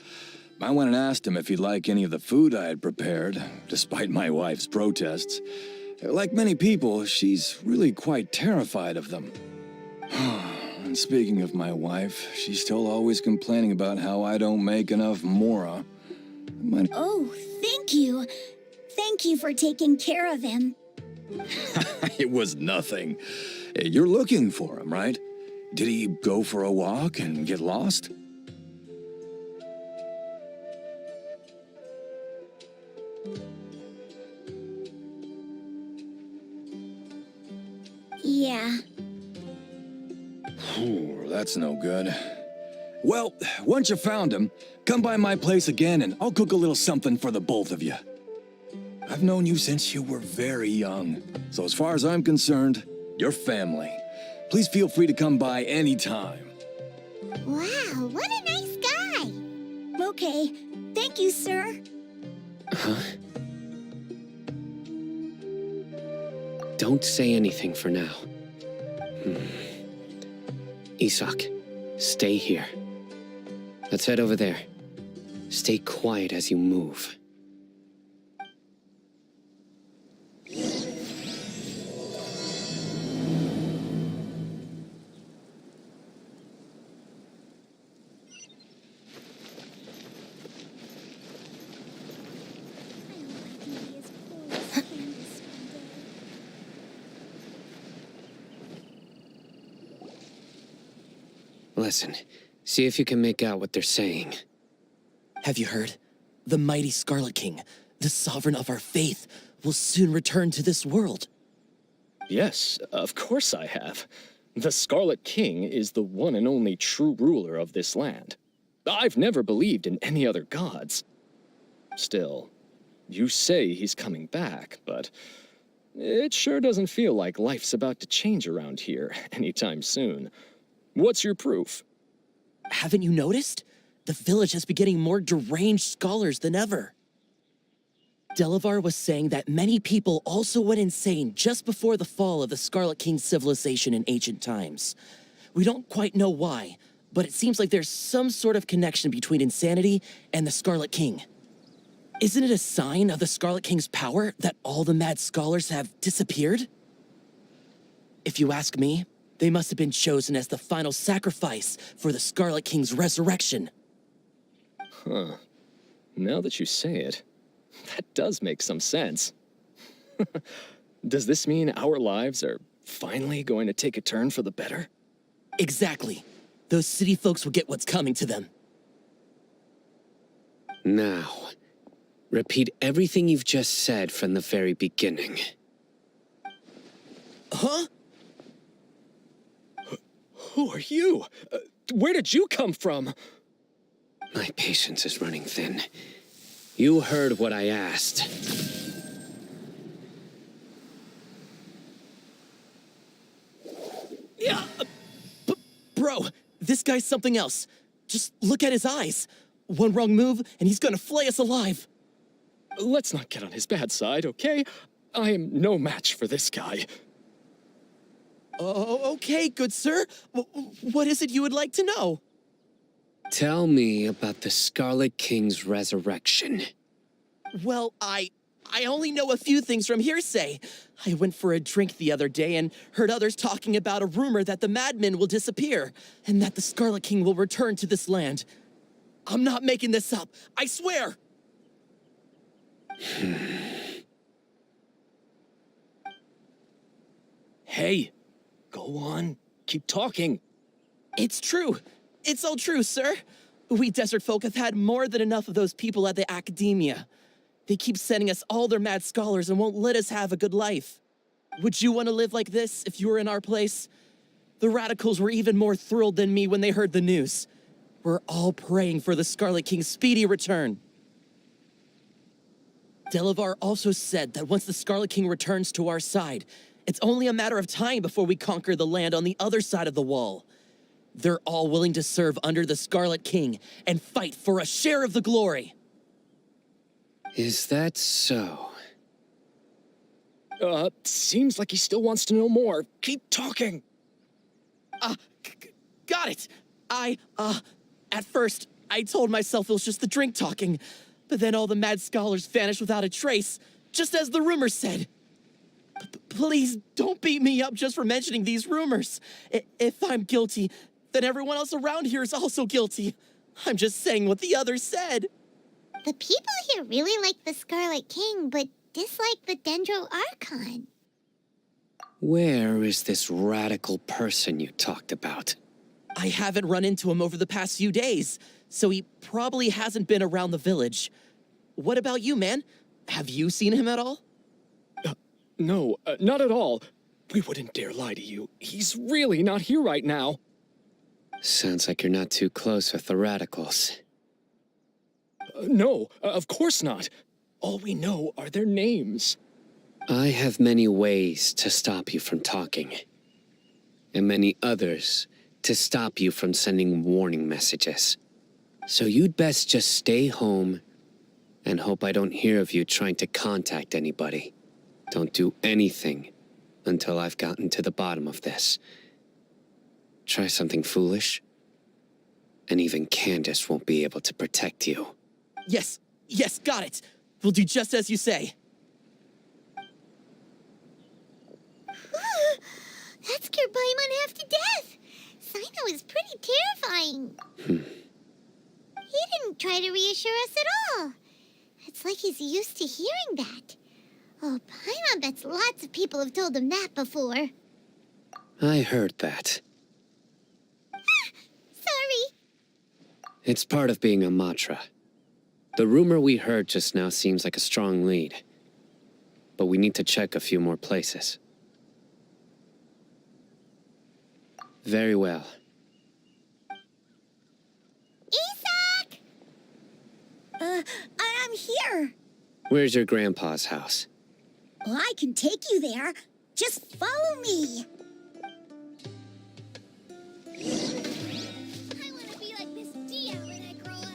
I went and asked him if he'd like any of the food I had prepared, despite my wife's protests. Like many people, she's really quite terrified of them. And speaking of my wife, she's still always complaining about how I don't make enough mora. Oh, thank you. Thank you for taking care of him. It was nothing. You're looking for him, right? Did he go for a walk and get lost? Yeah. Ooh, that's no good. Well, once you found him, come by my place again and I'll cook a little something for the both of you. I've known you since you were very young. So as far as I'm concerned, you're family. Please feel free to come by anytime. Wow, what a nice guy. Okay, thank you, sir. Huh? Don't say anything for now. Isak, stay here. Let's head over there. Stay quiet as you move. Listen, see if you can make out what they're saying. Have you heard? The mighty Scarlet King, the sovereign of our faith, will soon return to this world. Yes, of course I have. The Scarlet King is the one and only true ruler of this land. I've never believed in any other gods. Still, you say he's coming back, but it sure doesn't feel like life's about to change around here anytime soon. What's your proof? Haven't you noticed? The village has been getting more deranged scholars than ever. Delavar was saying that many people also went insane just before the fall of the Scarlet King's civilization in ancient times. We don't quite know why, but it seems like there's some sort of connection between insanity and the Scarlet King. Isn't it a sign of the Scarlet King's power that all the mad scholars have disappeared? If you ask me, they must have been chosen as the final sacrifice for the Scarlet King's resurrection. Huh. Now that you say it, that does make some sense. Does this mean our lives are finally going to take a turn for the better? Exactly. Those city folks will get what's coming to them. Now, repeat everything you've just said from the very beginning. Huh? Who are you? Where did you come from? My patience is running thin. You heard what I asked. Yeah, bro, this guy's something else. Just look at his eyes. One wrong move, and he's gonna flay us alive. Let's not get on his bad side, okay? I am no match for this guy. Oh, okay, good sir. What is it you would like to know? Tell me about the Scarlet King's resurrection. Well, I only know a few things from hearsay. I went for a drink the other day and heard others talking about a rumor that the madmen will disappear and that the Scarlet King will return to this land. I'm not making this up, I swear! Hey, go on. Keep talking. It's true. It's all true, sir. We desert folk have had more than enough of those people at the academia. They keep sending us all their mad scholars and won't let us have a good life. Would you want to live like this if you were in our place? The radicals were even more thrilled than me when they heard the news. We're all praying for the Scarlet King's speedy return. Delavar also said that once the Scarlet King returns to our side, it's only a matter of time before we conquer the land on the other side of the wall. They're all willing to serve under the Scarlet King and fight for a share of the glory. Is that so? Seems like he still wants to know more. Keep talking. Got it. At first, I told myself it was just the drink talking, but then all the mad scholars vanished without a trace, just as the rumors said. Please don't beat me up just for mentioning these rumors. If I'm guilty, then everyone else around here is also guilty. I'm just saying what the others said. The people here really like the Scarlet King, but dislike the Dendro Archon. Where is this radical person you talked about? I haven't run into him over the past few days, so he probably hasn't been around the village. What about you, man? Have you seen him at all? No, not at all. We wouldn't dare lie to you. He's really not here right now. Sounds like you're not too close with the radicals. No, of course not. All we know are their names. I have many ways to stop you from talking, and many others to stop you from sending warning messages. So you'd best just stay home and hope I don't hear of you trying to contact anybody. Don't do anything until I've gotten to the bottom of this. Try something foolish, and even Candace won't be able to protect you. Yes, got it. We'll do just as you say. That scared Paimon half to death. Sino is pretty terrifying. He didn't try to reassure us at all. It's like he's used to hearing that. Oh, Paimon bets lots of people have told him that before. I heard that. Sorry. It's part of being a Matra. The rumor we heard just now seems like a strong lead. But we need to check a few more places. Very well. Isak! I'm here. Where's your grandpa's house? Well, I can take you there. Just follow me. I want to be like Miss Dia when I grow up.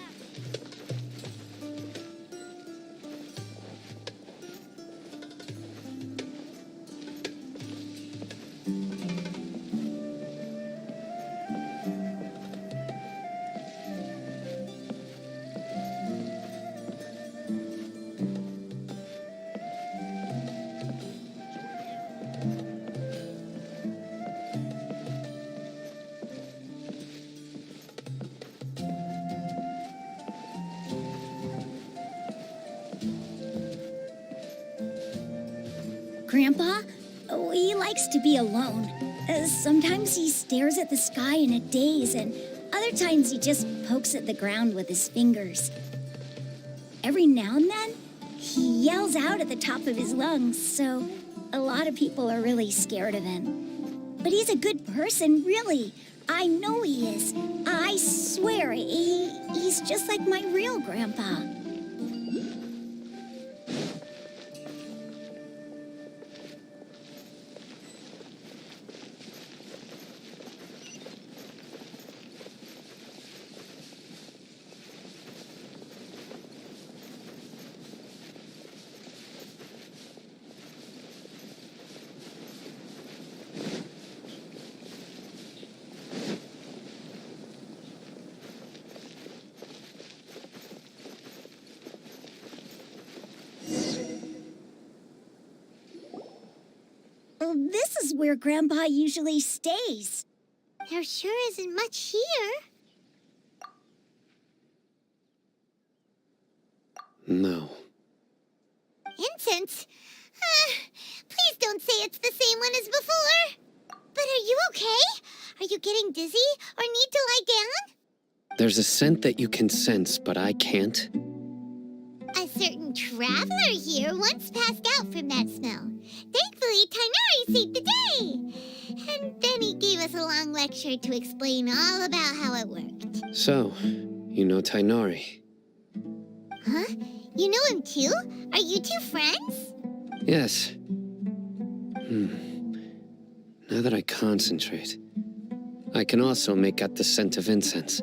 Grandpa, he likes to be alone. Sometimes he stares at the sky in a daze, and other times he just pokes at the ground with his fingers. Every now and then, he yells out at the top of his lungs, so a lot of people are really scared of him. But he's a good person, really. I know he is. I swear, he's just like my real grandpa. This is where Grandpa usually stays. There sure isn't much here. No. Incense? Please don't say it's the same one as before. But are you okay? Are you getting dizzy or need to lie down? There's a scent that you can sense, but I can't. A certain traveler here once passed out from that smell. Thankfully, Tainari saved the day. And then he gave us a long lecture to explain all about how it worked. So, you know Tainari? Huh? You know him too? Are you two friends? Yes. Now that I concentrate, I can also make out the scent of incense.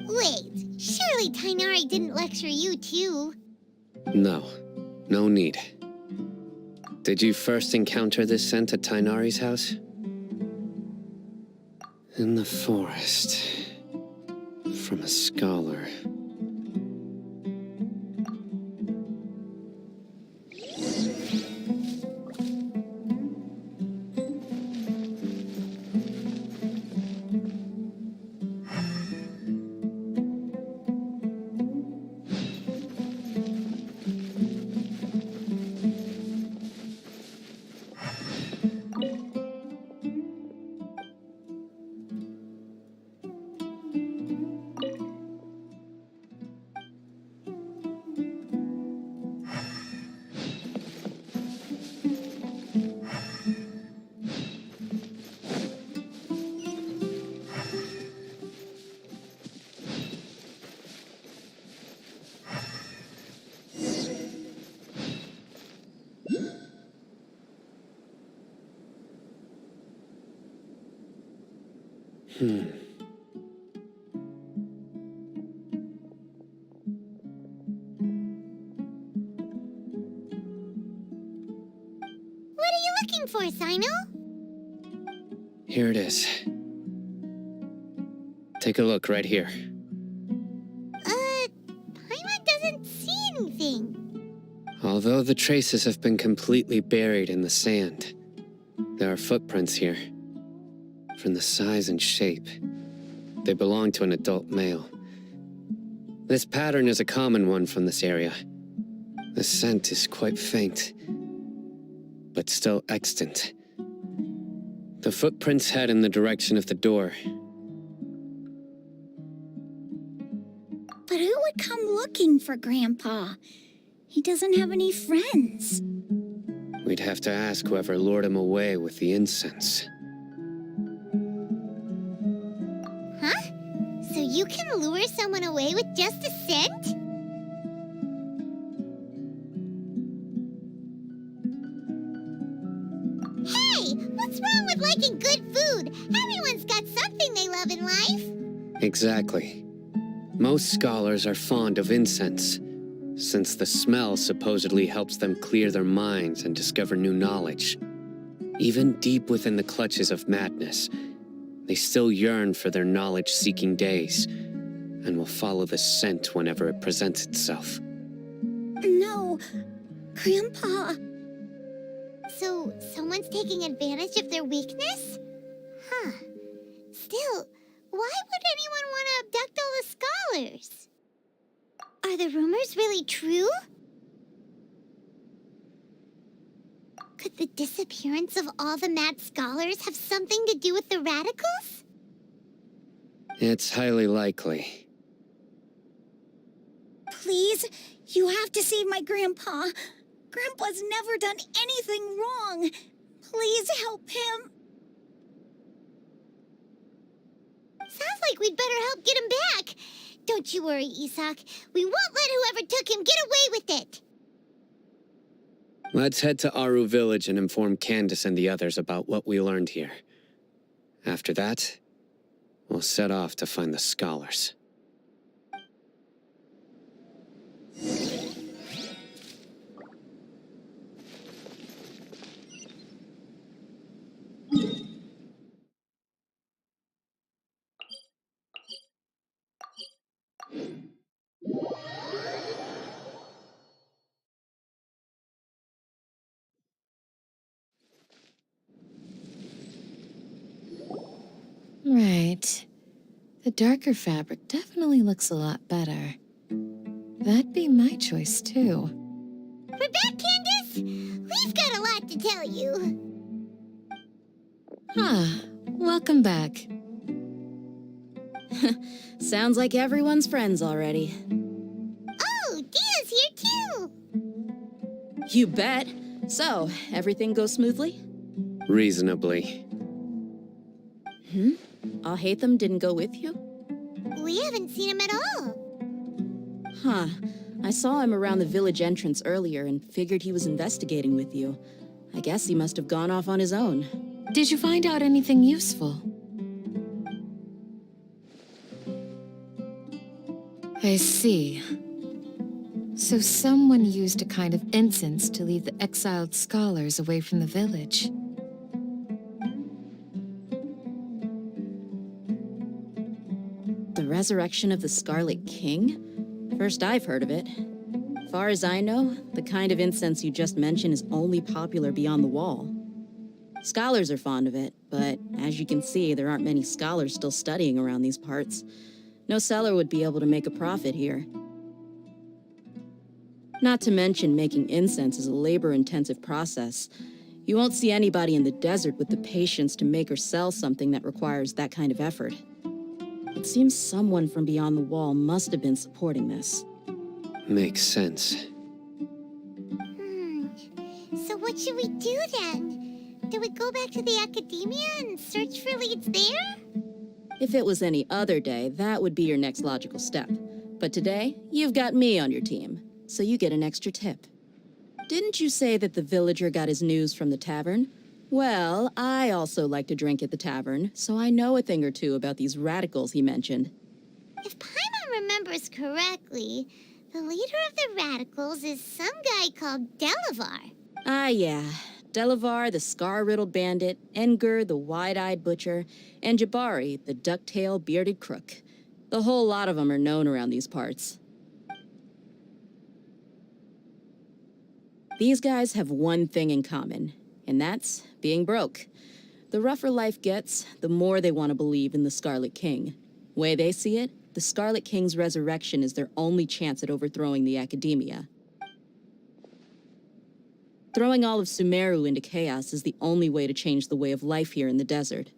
Wait, surely Tainari didn't lecture you too. No, no need. Did you first encounter this scent at Tainari's house? In the forest. From a scholar. What are you looking for, Sino? Here it is. Take a look right here. Paimon doesn't see anything. Although the traces have been completely buried in the sand, there are footprints here. From the size and shape, they belong to an adult male. This pattern is a common one from this area. The scent is quite faint, but still extant. The footprints head in the direction of the door. But who would come looking for Grandpa? He doesn't have any friends. We'd have to ask whoever lured him away with the incense. Huh? So you can lure someone away with just a scent? Hey! What's wrong with liking good food? Everyone's got something they love in life. Exactly. Most scholars are fond of incense, since the smell supposedly helps them clear their minds and discover new knowledge. Even deep within the clutches of madness, they still yearn for their knowledge-seeking days, and will follow the scent whenever it presents itself. No, Grandpa. So, someone's taking advantage of their weakness? Huh. Still, why would anyone want to abduct all the scholars? Are the rumors really true? Could the disappearance of all the mad scholars have something to do with the radicals? It's highly likely. Please, you have to save my Grandpa. Grandpa's never done anything wrong. Please help him. Sounds like we'd better help get him back. Don't you worry, Isak. We won't let whoever took him get away with it. Let's head to Aru Village and inform Candace and the others about what we learned here. After that, we'll set off to find the scholars. Right. The darker fabric definitely looks a lot better. That'd be my choice, too. We're back, Candace! We've got a lot to tell you. Welcome back. Sounds like everyone's friends already. Oh, Dia's here too! You bet. So, everything goes smoothly? Reasonably. Alhaitham didn't go with you? We haven't seen him at all. Huh. I saw him around the village entrance earlier and figured he was investigating with you. I guess he must have gone off on his own. Did you find out anything useful? I see. So someone used a kind of incense to lead the exiled scholars away from the village. The resurrection of the Scarlet King? First I've heard of it. Far as I know, the kind of incense you just mentioned is only popular beyond the wall. Scholars are fond of it, but as you can see, there aren't many scholars still studying around these parts. No seller would be able to make a profit here. Not to mention, making incense is a labor-intensive process. You won't see anybody in the desert with the patience to make or sell something that requires that kind of effort. It seems someone from beyond the wall must have been supporting this. Makes sense. So what should we do then? Do we go back to the academia and search for leads there? If it was any other day, that would be your next logical step. But today, you've got me on your team, so you get an extra tip. Didn't you say that the villager got his news from the tavern? Well, I also like to drink at the tavern, so I know a thing or two about these radicals he mentioned. If Paimon remembers correctly, the leader of the radicals is some guy called Delavar. Ah, yeah. Delavar, the scar-riddled bandit, Engur, the wide-eyed butcher, and Jabari, the duck-tailed bearded crook. The whole lot of them are known around these parts. These guys have one thing in common, and that's being broke. The rougher life gets, the more they want to believe in the Scarlet King. Way they see it, the Scarlet King's resurrection is their only chance at overthrowing the Academia. Throwing all of Sumeru into chaos is the only way to change the way of life here in the desert.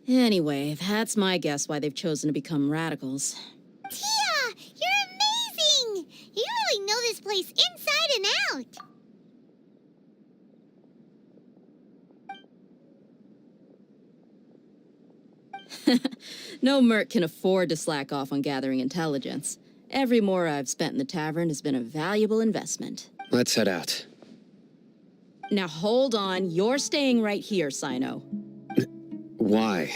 Anyway, that's my guess why they've chosen to become radicals. Tia, you're amazing! You really know this place inside and out. No merc can afford to slack off on gathering intelligence. Every mora I've spent in the tavern has been a valuable investment. Let's head out. Now hold on, you're staying right here, Sino. Why?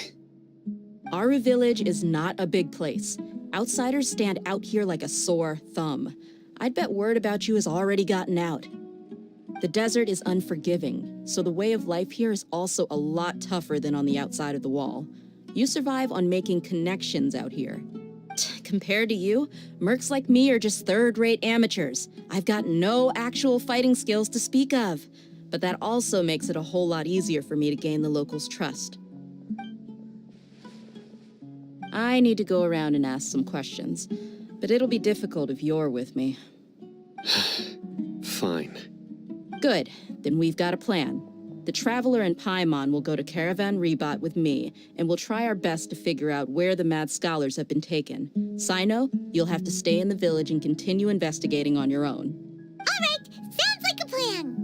Aru Village is not a big place. Outsiders stand out here like a sore thumb. I'd bet word about you has already gotten out. The desert is unforgiving, so the way of life here is also a lot tougher than on the outside of the wall. You survive on making connections out here. Compared to you, mercs like me are just third-rate amateurs. I've got no actual fighting skills to speak of. But that also makes it a whole lot easier for me to gain the locals' trust. I need to go around and ask some questions, but it'll be difficult if you're with me. Fine. Good, then we've got a plan. The Traveler and Paimon will go to Caravan Rebot with me, and we'll try our best to figure out where the Mad Scholars have been taken. Sino, you'll have to stay in the village and continue investigating on your own. All right, sounds like a plan.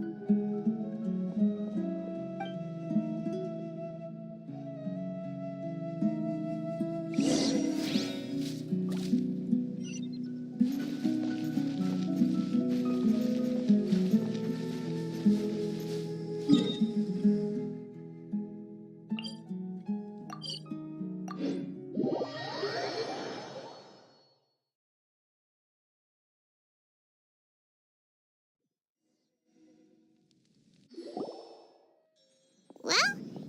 Well,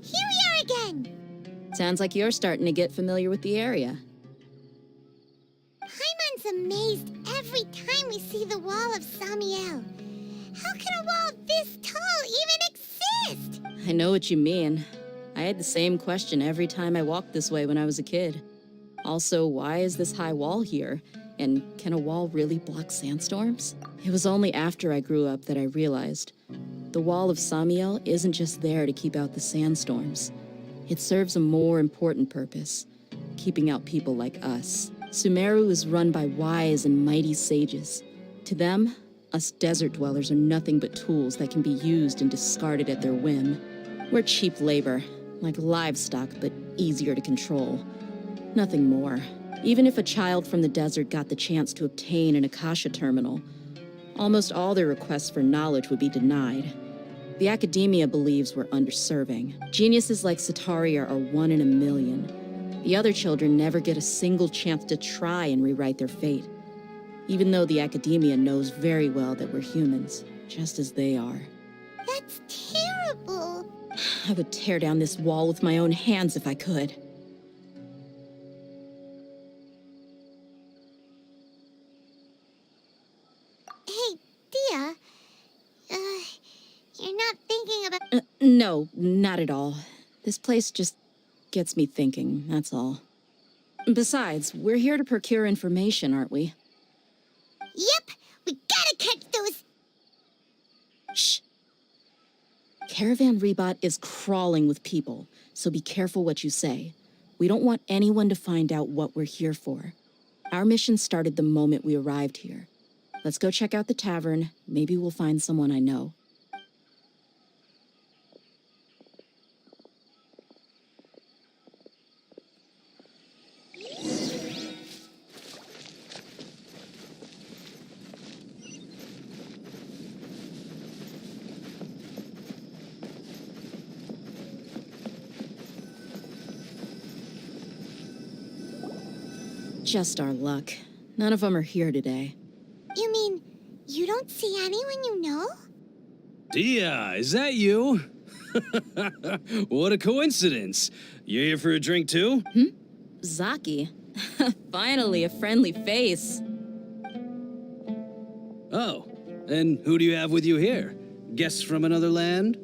here we are again. Sounds like you're starting to get familiar with the area. Paimon's amazed every time we see the wall of Samiel. How can a wall this tall even exist? I know what you mean. I had the same question every time I walked this way when I was a kid. Also, why is this high wall here? And can a wall really block sandstorms? It was only after I grew up that I realized the wall of Samiel isn't just there to keep out the sandstorms. It serves a more important purpose, keeping out people like us. Sumeru is run by wise and mighty sages. To them, us desert dwellers are nothing but tools that can be used and discarded at their whim. We're cheap labor, like livestock, but easier to control. Nothing more. Even if a child from the desert got the chance to obtain an Akasha terminal, almost all their requests for knowledge would be denied. The Academia believes we're underserving. Geniuses like Sataria are 1 in a million. The other children never get a single chance to try and rewrite their fate, even though the Academia knows very well that we're humans, just as they are. That's terrible. I would tear down this wall with my own hands if I could. Hey, Dia. You're not thinking about... No, not at all. This place just gets me thinking, that's all. Besides, we're here to procure information, aren't we? Yep, we gotta catch those... Shh. Caravan Rebot is crawling with people, so be careful what you say. We don't want anyone to find out what we're here for. Our mission started the moment we arrived here. Let's go check out the tavern. Maybe we'll find someone I know. Just our luck. None of them are here today. You mean, you don't see anyone you know? Dia, is that you? What a coincidence. You here for a drink too? Zaki. Finally, a friendly face. Oh, and who do you have with you here? Guests from another land?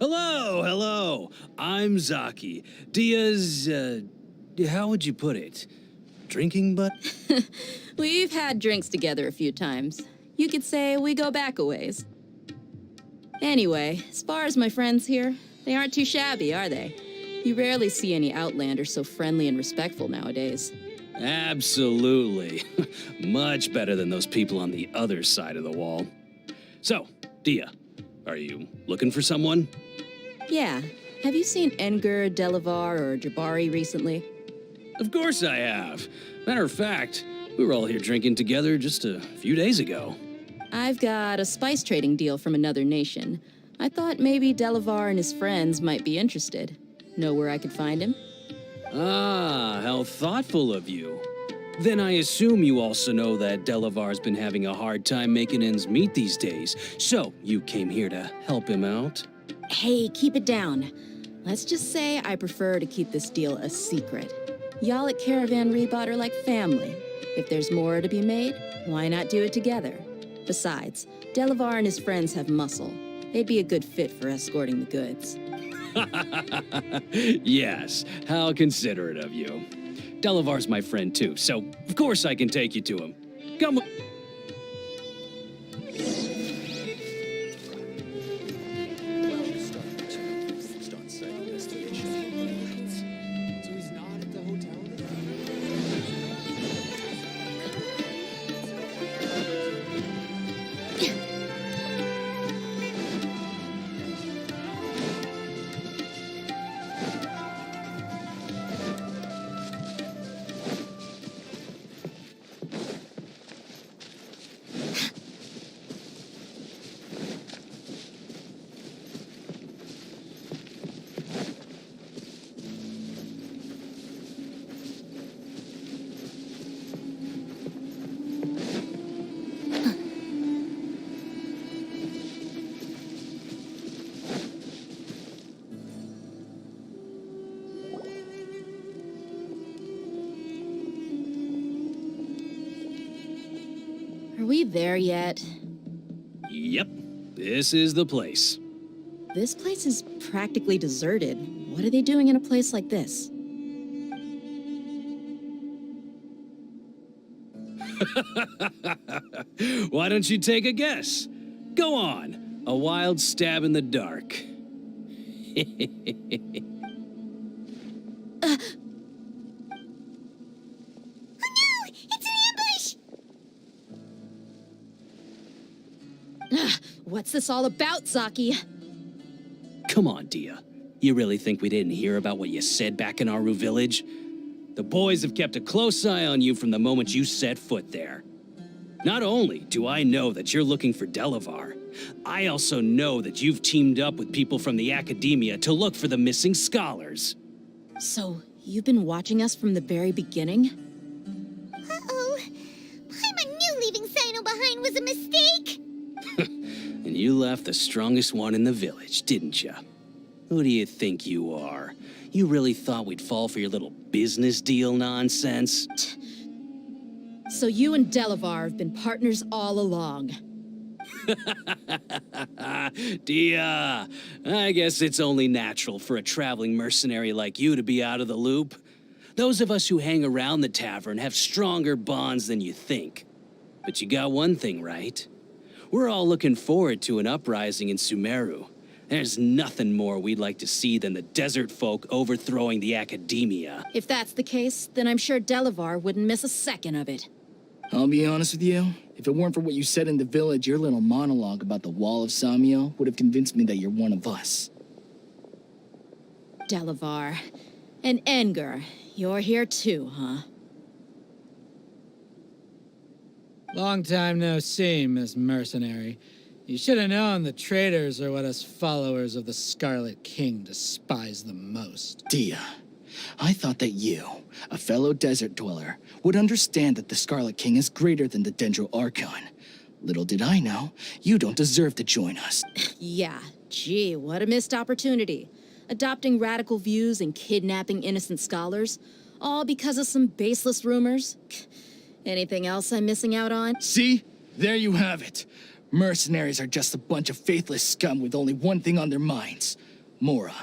Hello. I'm Zaki. Dia's, how would you put it? Drinking butt? We've had drinks together a few times. You could say we go back a ways. Anyway, as far as my friends here, they aren't too shabby, are they? You rarely see any Outlanders so friendly and respectful nowadays. Absolutely. Much better than those people on the other side of the wall. So, Dia, are you looking for someone? Yeah. Have you seen Enger, Delavar, or Jabari recently? Of course I have. Matter of fact, we were all here drinking together just a few days ago. I've got a spice trading deal from another nation. I thought maybe Delavar and his friends might be interested. Know where I could find him? Ah, how thoughtful of you. Then I assume you also know that Delavar's been having a hard time making ends meet these days, so you came here to help him out? Hey, keep it down. Let's just say I prefer to keep this deal a secret. Y'all at Caravan Rebot are like family. If there's more to be made, why not do it together? Besides, Delavar and his friends have muscle. They'd be a good fit for escorting the goods. Yes, how considerate of you. Delavar's my friend too, so of course I can take you to him. Come on. Are we there yet? Yep, this is the place. This place is practically deserted. What are they doing in a place like this? Why don't you take a guess? Go on, a wild stab in the dark. What's this all about, Zaki? Come on, Dia. You really think we didn't hear about what you said back in Aru village? The boys have kept a close eye on you from the moment you set foot there. Not only do I know that you're looking for Delavar, I also know that you've teamed up with people from the Academia to look for the missing scholars. So, you've been watching us from the very beginning? Uh-oh. Paimon knew leaving Sino behind was a mistake! And you left the strongest one in the village, didn't you? Who do you think you are? You really thought we'd fall for your little business deal nonsense? So you and Delavar have been partners all along. Dia, I guess it's only natural for a traveling mercenary like you to be out of the loop. Those of us who hang around the tavern have stronger bonds than you think. But you got one thing right. We're all looking forward to an uprising in Sumeru. There's nothing more we'd like to see than the desert folk overthrowing the Academia. If that's the case, then I'm sure Delavar wouldn't miss a second of it. I'll be honest with you. If it weren't for what you said in the village, your little monologue about the Wall of Samiel would have convinced me that you're one of us. Delavar. And Enger, you're here too, huh? Long time no see, Miss Mercenary. You should have known the traitors are what us followers of the Scarlet King despise the most. Dia, I thought that you, a fellow desert dweller, would understand that the Scarlet King is greater than the Dendro Archon. Little did I know, you don't deserve to join us. Yeah, gee, what a missed opportunity. Adopting radical views and kidnapping innocent scholars, all because of some baseless rumors. Anything else I'm missing out on? See? There you have it. Mercenaries are just a bunch of faithless scum with only one thing on their minds. Mora.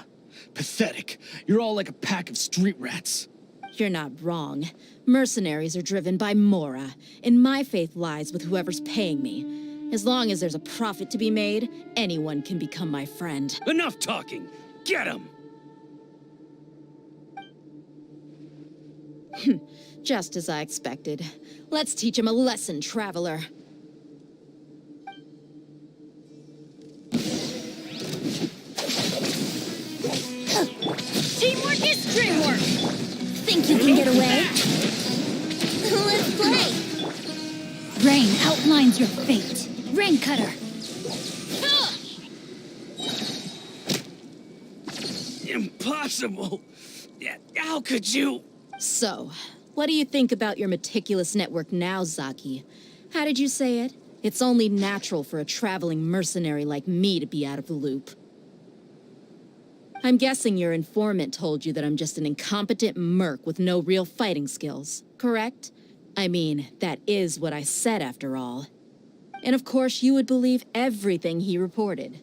Pathetic. You're all like a pack of street rats. You're not wrong. Mercenaries are driven by Mora, and my faith lies with whoever's paying me. As long as there's a profit to be made, anyone can become my friend. Enough talking! Get him! Just as I expected. Let's teach him a lesson, traveler. Teamwork is dreamwork! Think you can get away? Let's play! Rain outlines your fate. Rain Cutter. Impossible! How could you? So, what do you think about your meticulous network now, Zaki? How did you say it? It's only natural for a traveling mercenary like me to be out of the loop. I'm guessing your informant told you that I'm just an incompetent merc with no real fighting skills, correct? I mean, that is what I said after all. And of course you would believe everything he reported.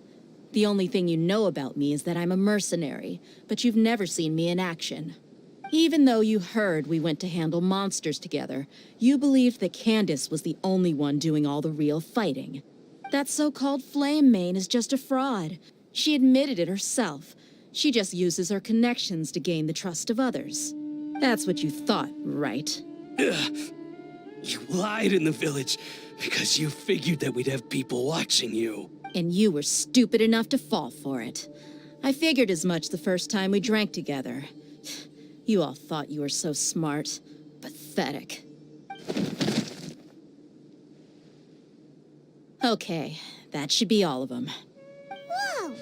The only thing you know about me is that I'm a mercenary, but you've never seen me in action. Even though you heard we went to handle monsters together, you believed that Candace was the only one doing all the real fighting. That so-called Flame Mane is just a fraud. She admitted it herself. She just uses her connections to gain the trust of others. That's what you thought, right? Ugh. You lied in the village because you figured that we'd have people watching you. And you were stupid enough to fall for it. I figured as much the first time we drank together. You all thought you were so smart. Pathetic. Okay, that should be all of them. Whoa!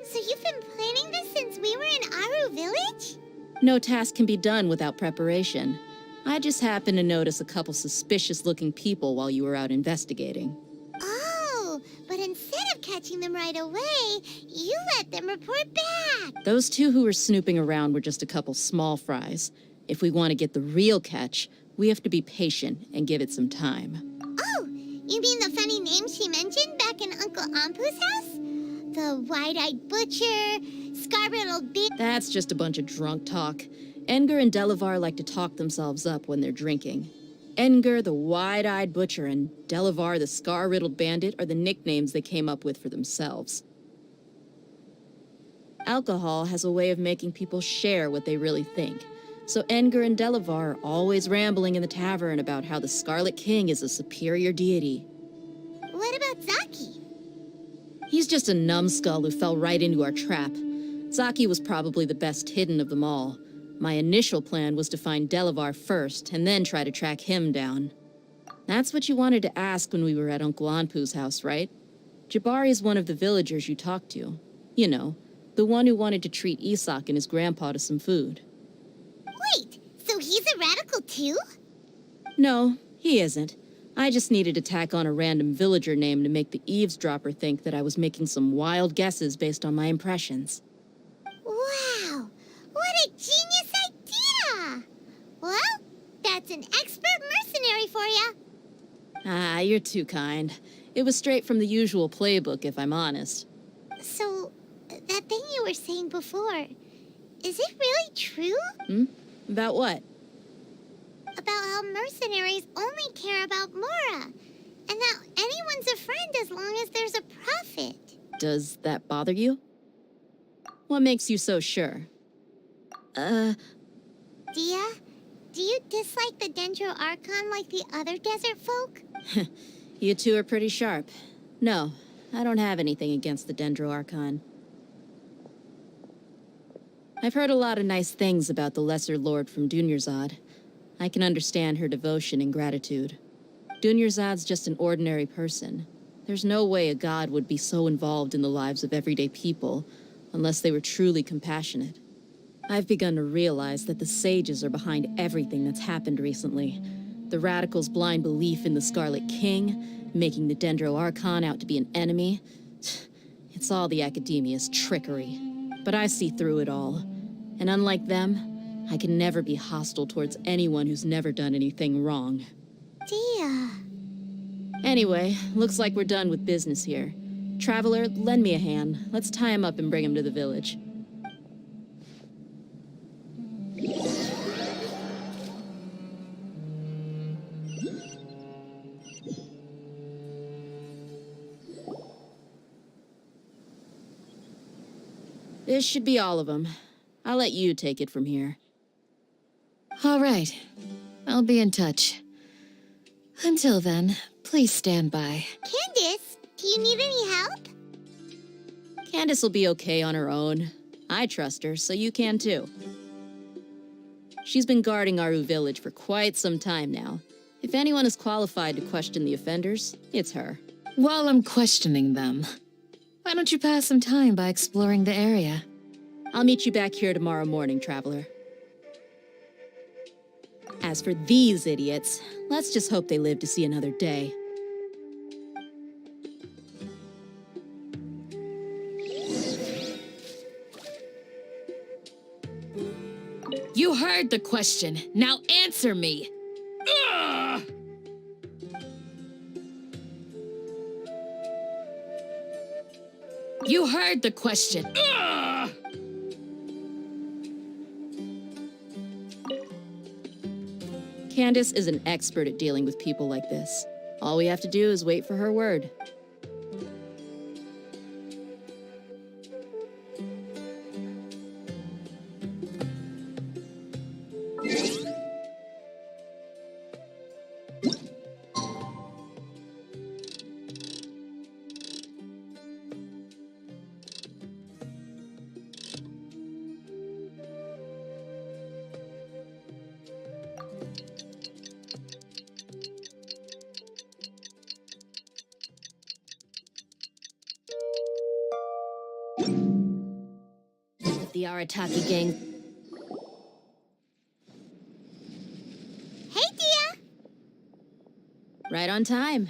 So you've been planning this since we were in Aru Village? No task can be done without preparation. I just happened to notice a couple suspicious-looking people while you were out investigating. Oh, but instead of catching them right away, you let them report back. Those two who were snooping around were just a couple small fries. If we want to get the real catch, we have to be patient and give it some time. Oh, you mean the funny name she mentioned back in Uncle Ampu's house? The wide-eyed butcher, scar-riddled beat. That's just a bunch of drunk talk. Edgar and Delavar like to talk themselves up when they're drinking. Edgar, the wide-eyed butcher, and Delavar, the scar-riddled bandit, are the nicknames they came up with for themselves. Alcohol has a way of making people share what they really think. So Edgar and Delavar are always rambling in the tavern about how the Scarlet King is a superior deity. What about Zaki? He's just a numbskull who fell right into our trap. Zaki was probably the best hidden of them all. My initial plan was to find Delavar first, and then try to track him down. That's what you wanted to ask when we were at Uncle Anpu's house, right? Jabari is one of the villagers you talked to. You know, the one who wanted to treat Isak and his grandpa to some food. Wait, so he's a radical too? No, he isn't. I just needed to tack on a random villager name to make the eavesdropper think that I was making some wild guesses based on my impressions. Wow, what a genius idea! Well, that's an expert mercenary for you. Ah, you're too kind. It was straight from the usual playbook, if I'm honest. So, that thing you were saying before, is it really true? About what? About how mercenaries only care about Mora, and that anyone's a friend as long as there's a profit. Does that bother you? What makes you so sure? Dia, do you dislike the Dendro Archon like the other desert folk? You two are pretty sharp. No, I don't have anything against the Dendro Archon. I've heard a lot of nice things about the Lesser Lord from Dunyarzad. I can understand her devotion and gratitude. Dunyarzad's just an ordinary person. There's no way a god would be so involved in the lives of everyday people, unless they were truly compassionate. I've begun to realize that the sages are behind everything that's happened recently. The radicals' blind belief in the Scarlet King, making the Dendro Archon out to be an enemy. It's all the Academia's trickery. But I see through it all. And unlike them, I can never be hostile towards anyone who's never done anything wrong. Dia. Anyway, looks like we're done with business here. Traveler, lend me a hand. Let's tie him up and bring him to the village. This should be all of them. I'll let you take it from here. All right. I'll be in touch. Until then, please stand by. Candace, do you need any help? Candace will be okay on her own. I trust her, so you can too. She's been guarding Aru village for quite some time now. If anyone is qualified to question the offenders, it's her. While I'm questioning them, why don't you pass some time by exploring the area? I'll meet you back here tomorrow morning, Traveler. As for these idiots, let's just hope they live to see another day. You heard the question. Now answer me. You heard the question. Candace is an expert at dealing with people like this. All we have to do is wait for her word. The Arataki gang. Hey, Dia! Right on time.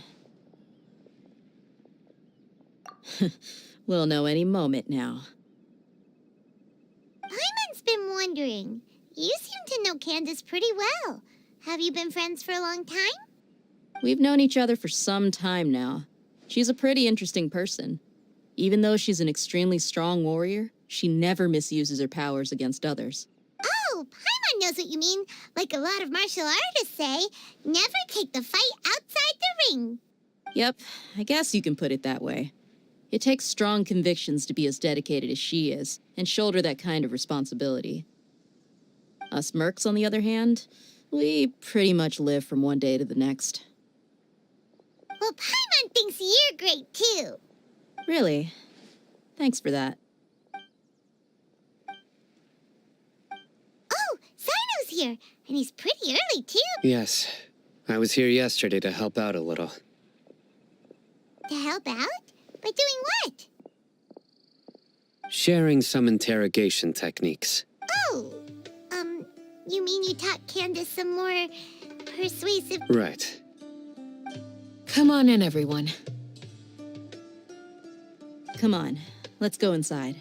We'll know any moment now. Paimon's been wondering. You seem to know Candace pretty well. Have you been friends for a long time? We've known each other for some time now. She's a pretty interesting person. Even though she's an extremely strong warrior, she never misuses her powers against others. Oh, Paimon knows what you mean. Like a lot of martial artists say, never take the fight outside the ring. Yep, I guess you can put it that way. It takes strong convictions to be as dedicated as she is, and shoulder that kind of responsibility. Us mercs, on the other hand, we pretty much live from one day to the next. Well, Paimon thinks you're great, too. Really? Thanks for that. Oh, Sino's here, and he's pretty early, too. Yes. I was here yesterday to help out a little. To help out? By doing what? Sharing some interrogation techniques. Oh, you mean you taught Candace some more persuasive... Right. Come on in, everyone. Come on, let's go inside.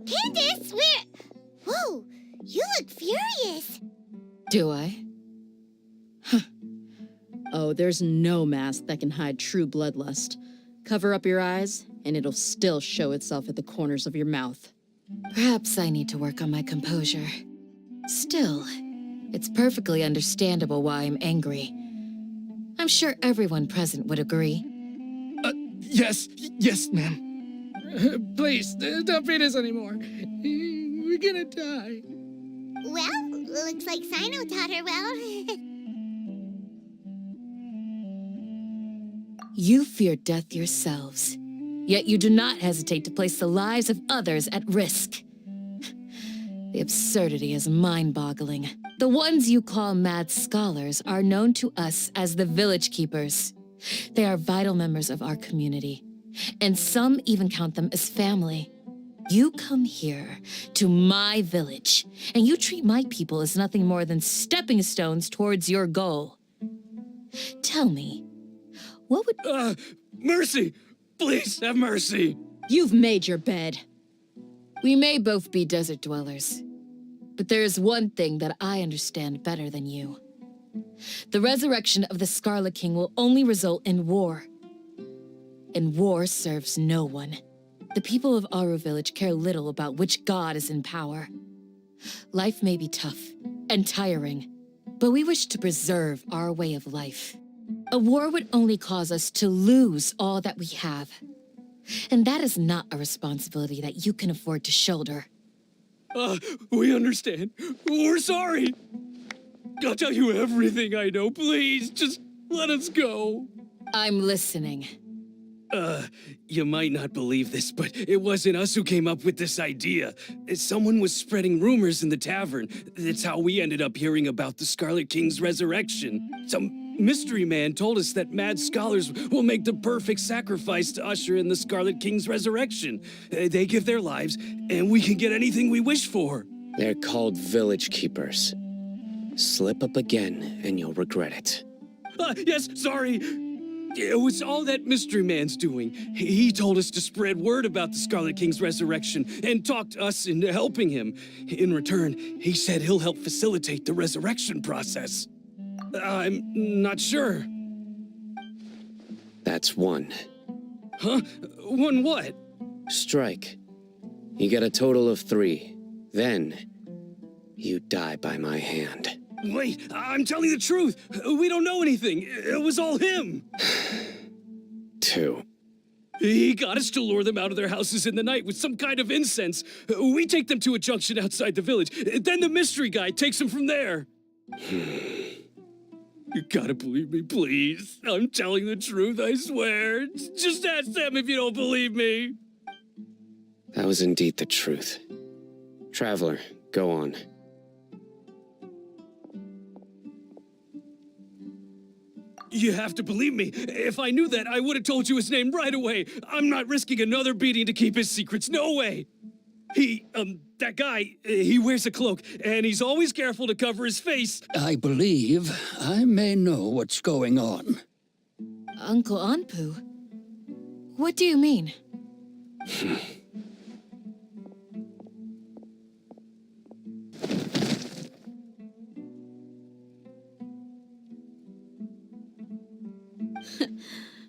Candace, where... Whoa, you look furious. Do I? Oh, there's no mask that can hide true bloodlust. Cover up your eyes, and it'll still show itself at the corners of your mouth. Perhaps I need to work on my composure. Still, it's perfectly understandable why I'm angry. I'm sure everyone present would agree. Yes, ma'am. Please, don't feed us anymore. We're gonna die. Well, looks like Sino taught her well. You fear death yourselves, yet you do not hesitate to place the lives of others at risk. The absurdity is mind-boggling. The ones you call mad scholars are known to us as the Village Keepers. They are vital members of our community, and some even count them as family. You come here, to my village, and you treat my people as nothing more than stepping stones towards your goal. Tell me, what would— Mercy! Please have mercy! You've made your bed. We may both be desert dwellers, but there is one thing that I understand better than you. The resurrection of the Scarlet King will only result in war. And war serves no one. The people of Aru Village care little about which god is in power. Life may be tough and tiring, but we wish to preserve our way of life. A war would only cause us to lose all that we have. And that is not a responsibility that you can afford to shoulder. We understand. We're sorry. I'll tell you everything I know. Please, just let us go. I'm listening. You might not believe this, but it wasn't us who came up with this idea. Someone was spreading rumors in the tavern. That's how we ended up hearing about the Scarlet King's resurrection. Some mystery man told us that mad scholars will make the perfect sacrifice to usher in the Scarlet King's resurrection. They give their lives, and we can get anything we wish for. They're called Village Keepers. Slip up again, and you'll regret it. Yes, sorry. It was all that mystery man's doing. He told us to spread word about the Scarlet King's resurrection and talked us into helping him. In return, he said he'll help facilitate the resurrection process. I'm not sure. That's one. Huh? One what? Strike. You get a total of 3. Then, you die by my hand. Wait, I'm telling the truth. We don't know anything. It was all him. 2. He got us to lure them out of their houses in the night with some kind of incense. We take them to a junction outside the village. Then the mystery guy takes them from there. You gotta believe me, please. I'm telling the truth, I swear. Just ask them if you don't believe me. That was indeed the truth. Traveler, go on. You have to believe me. If I knew that, I would have told you his name right away. I'm not risking another beating to keep his secrets. No way. That guy, he wears a cloak, and he's always careful to cover his face. I believe I may know what's going on. Uncle Anpu? What do you mean?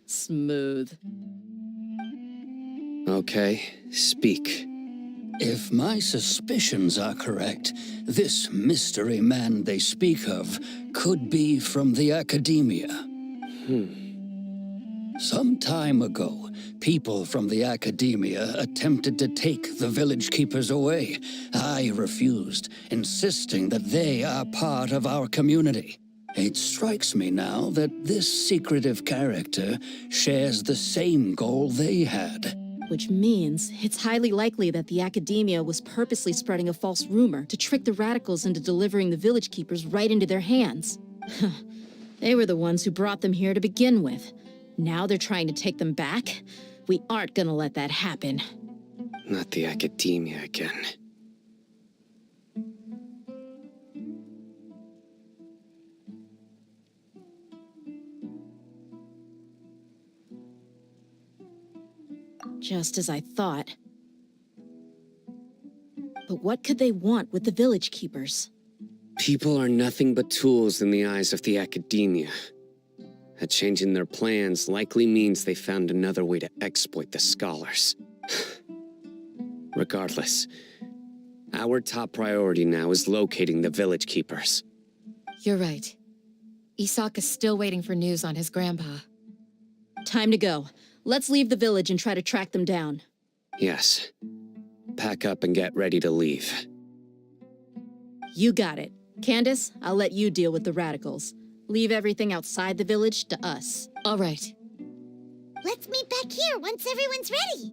Smooth. Okay, speak. If my suspicions are correct, this mystery man they speak of could be from the academia. Some time ago, people from the academia attempted to take the village keepers away. I refused, insisting that they are part of our community. It strikes me now that this secretive character shares the same goal they had. Which means it's highly likely that the academia was purposely spreading a false rumor to trick the radicals into delivering the village keepers right into their hands. They were the ones who brought them here to begin with. Now they're trying to take them back? We aren't gonna let that happen. Not the academia again. Just as I thought. But what could they want with the village keepers? People are nothing but tools in the eyes of the academia. A change in their plans likely means they found another way to exploit the scholars. Regardless, our top priority now is locating the village keepers. You're right. Isak is still waiting for news on his grandpa. Time to go. Let's leave the village and try to track them down. Yes. Pack up and get ready to leave. You got it. Candace, I'll let you deal with the radicals. Leave everything outside the village to us. All right. Let's meet back here once everyone's ready.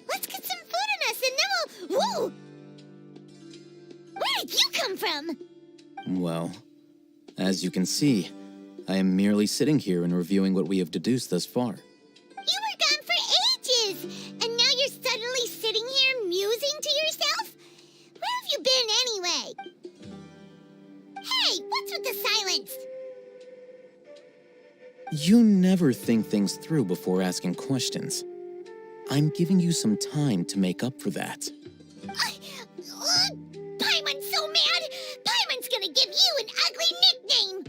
Let's get some food in us and then we'll... Whoa! Where did you come from? Well, as you can see, I am merely sitting here and reviewing what we have deduced thus far. You were gone for ages, and now you're suddenly sitting here musing to yourself? Where have you been anyway? Hey, what's with the silence? You never think things through before asking questions. I'm giving you some time to make up for that. Paimon's so mad! Paimon's gonna give you an ugly nickname!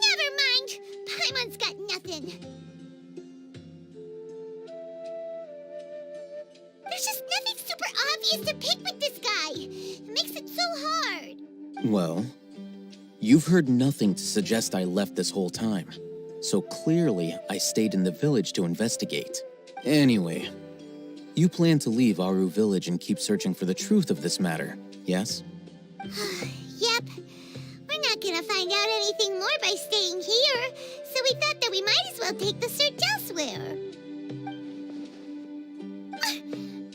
Never mind. Paimon's got nothing. There's just nothing super obvious to pick with this guy. It makes it so hard. Well, you've heard nothing to suggest I left this whole time. So clearly, I stayed in the village to investigate. Anyway, you plan to leave Aru Village and keep searching for the truth of this matter, yes? Yep. We're not gonna find out anything more by staying here, so we thought that we might as well take the search elsewhere.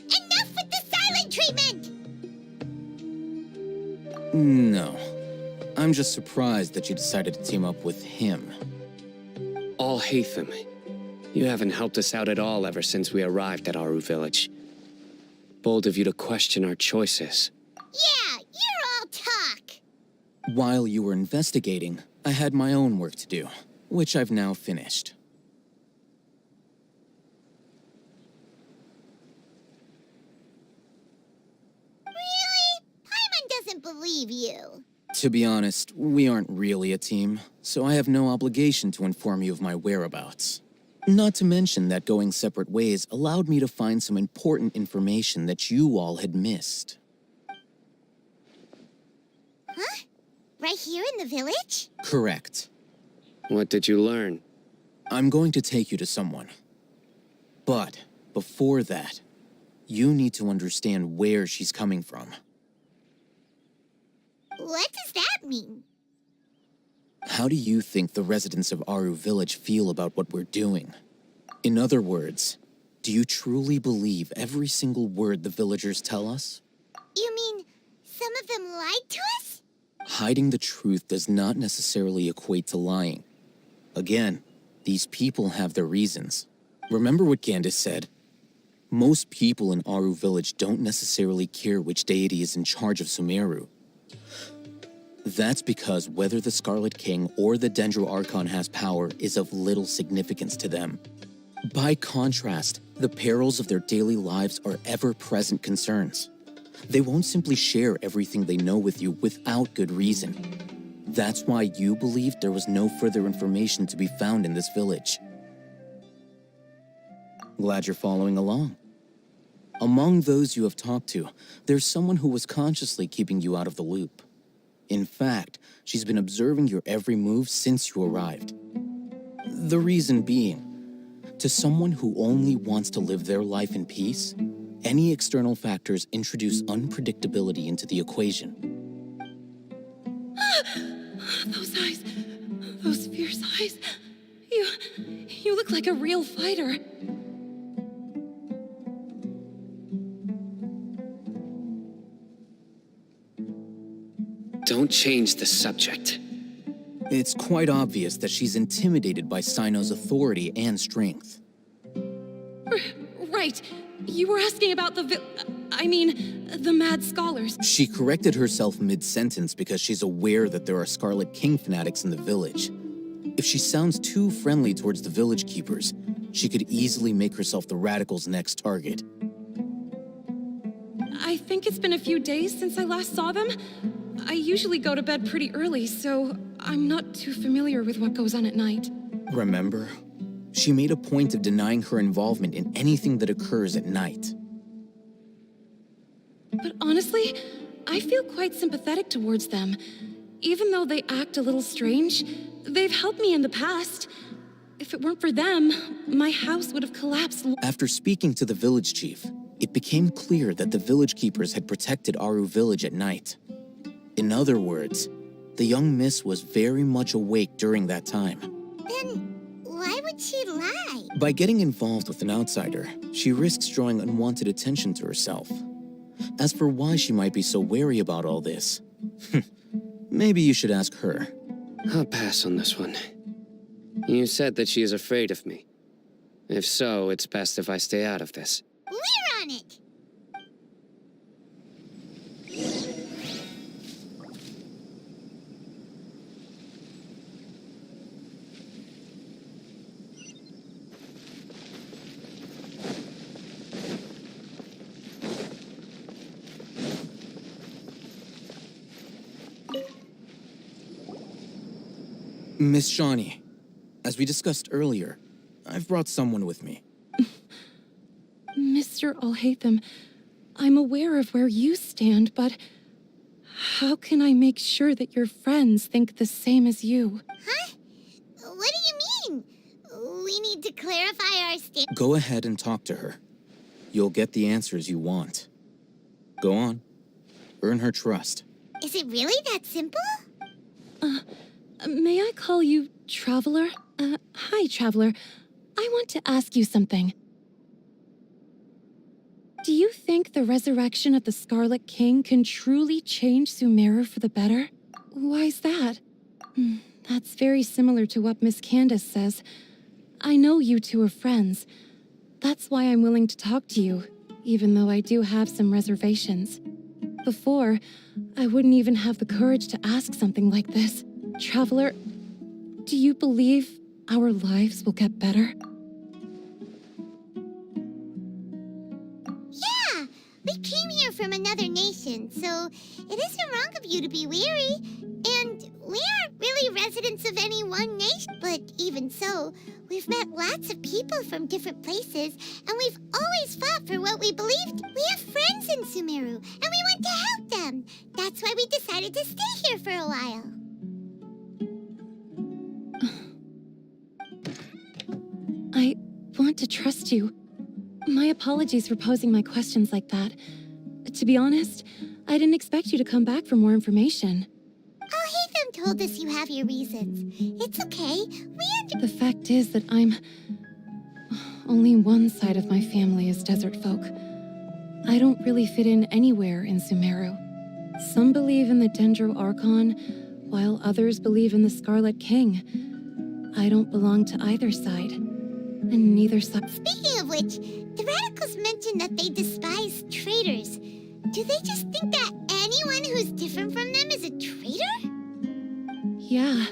Enough with the silent treatment! No. I'm just surprised that you decided to team up with him. Alhaitham, you haven't helped us out at all ever since we arrived at Aru Village. Bold of you to question our choices. Yeah, you're all talk. While you were investigating, I had my own work to do, which I've now finished. Really? Paimon doesn't believe you. To be honest, we aren't really a team, so I have no obligation to inform you of my whereabouts. Not to mention that going separate ways allowed me to find some important information that you all had missed. Huh? Right here in the village? Correct. What did you learn? I'm going to take you to someone. But before that, you need to understand where she's coming from. What does that mean? How do you think the residents of Aru Village feel about what we're doing? In other words, do you truly believe every single word the villagers tell us? You mean some of them lied to us? Hiding the truth does not necessarily equate to lying. Again, these people have their reasons. Remember what Gandhi said? Most people in Aru Village don't necessarily care which deity is in charge of Sumeru. That's because whether the Scarlet King or the Dendro Archon has power is of little significance to them. By contrast, the perils of their daily lives are ever-present concerns. They won't simply share everything they know with you without good reason. That's why you believed there was no further information to be found in this village. Glad you're following along. Among those you have talked to, there's someone who was consciously keeping you out of the loop. In fact, she's been observing your every move since you arrived. The reason being, to someone who only wants to live their life in peace, any external factors introduce unpredictability into the equation. Those eyes, those fierce eyes. You look like a real fighter. Don't change the subject. It's quite obvious that she's intimidated by Sino's authority and strength. Right. You were asking about the Mad Scholars. She corrected herself mid-sentence because she's aware that there are Scarlet King fanatics in the village. If she sounds too friendly towards the village keepers, she could easily make herself the Radicals' next target. I think it's been a few days since I last saw them. I usually go to bed pretty early, so I'm not too familiar with what goes on at night. Remember? She made a point of denying her involvement in anything that occurs at night. But honestly, I feel quite sympathetic towards them. Even though they act a little strange, they've helped me in the past. If it weren't for them, my house would have collapsed. After speaking to the village chief, it became clear that the village keepers had protected Aru village at night. In other words, the young miss was very much awake during that time. Then why would she lie? By getting involved with an outsider, she risks drawing unwanted attention to herself. As for why she might be so wary about all this, maybe you should ask her. I'll pass on this one. You said that she is afraid of me. If so, it's best if I stay out of this. We're on it! Miss Shawnee, as we discussed earlier, I've brought someone with me. Mr. Alhaitham, I'm aware of where you stand, but how can I make sure that your friends think the same as you? Huh? What do you mean? We need to clarify our stand. Go ahead and talk to her. You'll get the answers you want. Go on. Earn her trust. Is it really that simple? May I call you Traveler? Hi, Traveler. I want to ask you something. Do you think the resurrection of the Scarlet King can truly change Sumeru for the better? Why's that? That's very similar to what Miss Candace says. I know you two are friends. That's why I'm willing to talk to you, even though I do have some reservations. Before, I wouldn't even have the courage to ask something like this. Traveler, do you believe our lives will get better? Yeah, we came here from another nation, so it isn't wrong of you to be weary. And we aren't really residents of any one nation, but even so, we've met lots of people from different places, and we've always fought for what we believed. We have friends in Sumeru, and we want to help them. That's why we decided to stay here for a while. I want to trust you. My apologies for posing my questions like that. To be honest, I didn't expect you to come back for more information. Alhaitham told us you have your reasons. It's okay. The fact is that only one side of my family is desert folk. I don't really fit in anywhere in Sumeru. Some believe in the Dendro Archon, while others believe in the Scarlet King. I don't belong to either side. And neither side. Speaking of which, the radicals mentioned that they despise traitors. Do they just think that anyone who's different from them is a traitor? Yeah.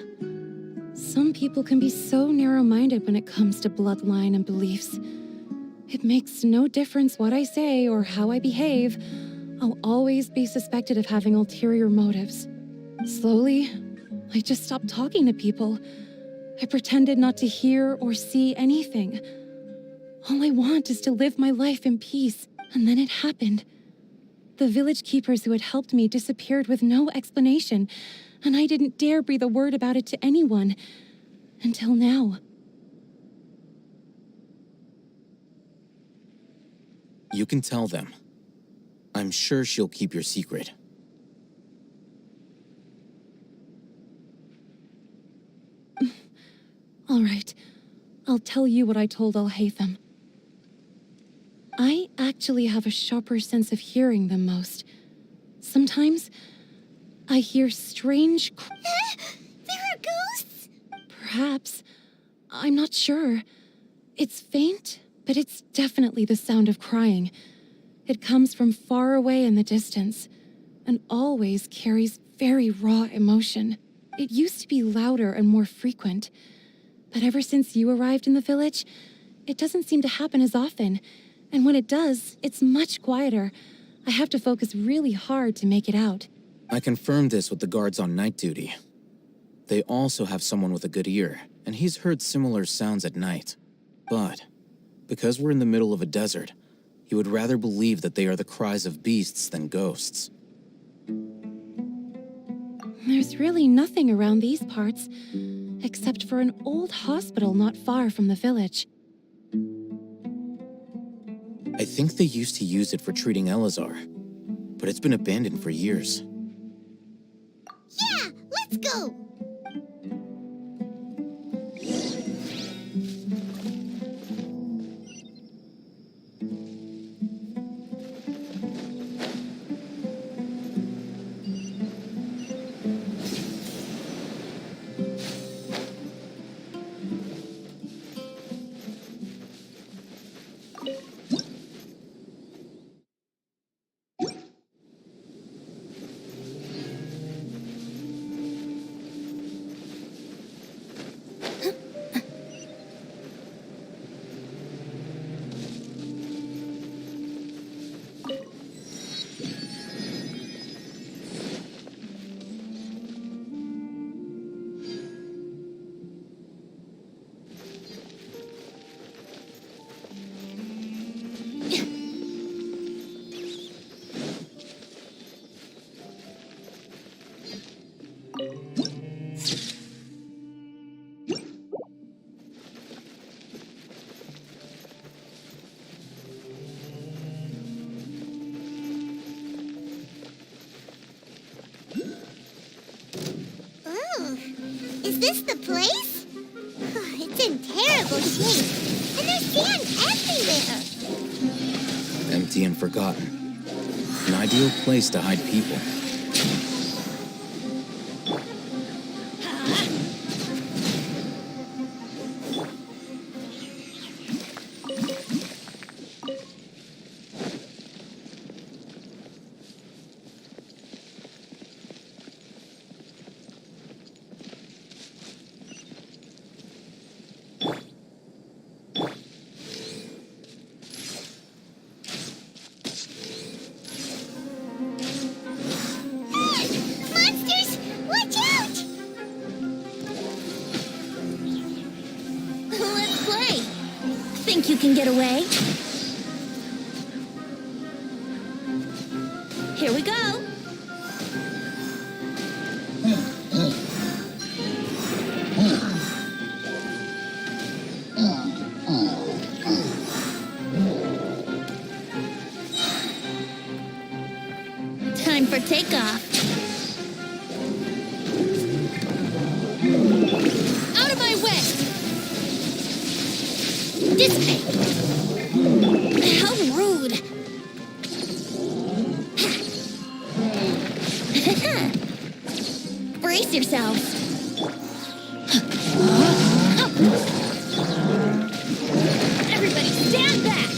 Some people can be so narrow-minded when it comes to bloodline and beliefs. It makes no difference what I say or how I behave. I'll always be suspected of having ulterior motives. Slowly, I just stopped talking to people. I pretended not to hear or see anything. All I want is to live my life in peace. And then it happened. The village keepers who had helped me disappeared with no explanation, and I didn't dare breathe a word about it to anyone. Until now. You can tell them. I'm sure she'll keep your secret. All right. I'll tell you what I told Alhaitham. I actually have a sharper sense of hearing than most. Sometimes, I hear strange There are ghosts? Perhaps. I'm not sure. It's faint, but it's definitely the sound of crying. It comes from far away in the distance, and always carries very raw emotion. It used to be louder and more frequent, but ever since you arrived in the village, it doesn't seem to happen as often, and when it does, it's much quieter. I have to focus really hard to make it out. I confirmed this with the guards on night duty. They also have someone with a good ear, and he's heard similar sounds at night. But, because we're in the middle of a desert, he would rather believe that they are the cries of beasts than ghosts. There's really nothing around these parts, except for an old hospital not far from the village. I think they used to use it for treating Elazar, but it's been abandoned for years. Yeah, let's go! Oh, is this the place? It's in terrible shape, and there's sand everywhere. Empty and forgotten. An ideal place to hide people. Monsters! Watch out! Let's play. Think you can get away? Here we go. Time for takeoff. Out of my way! Dissipate. How rude. Brace yourselves. Everybody stand back!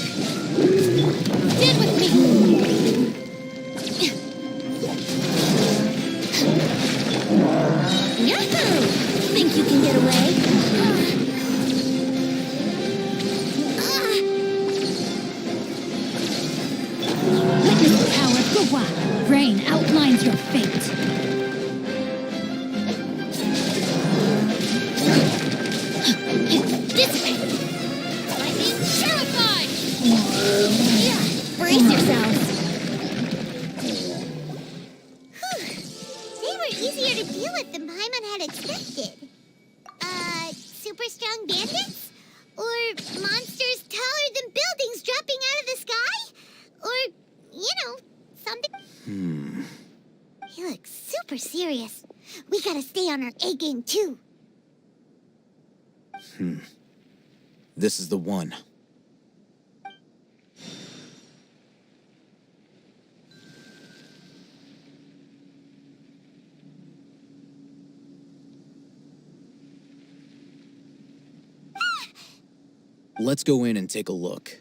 Stand with me! Yahoo! Think you can get away? Witness the power of Gua! Rain outlines your fate! Dissipate. Lightning terrified! Yeah, brace yourselves. They were easier to deal with than Paimon had expected. Super strong bandits? Or monsters taller than buildings dropping out of the sky? Or, something. He looks super serious. We gotta stay on our A game too. This is the one. Let's go in and take a look.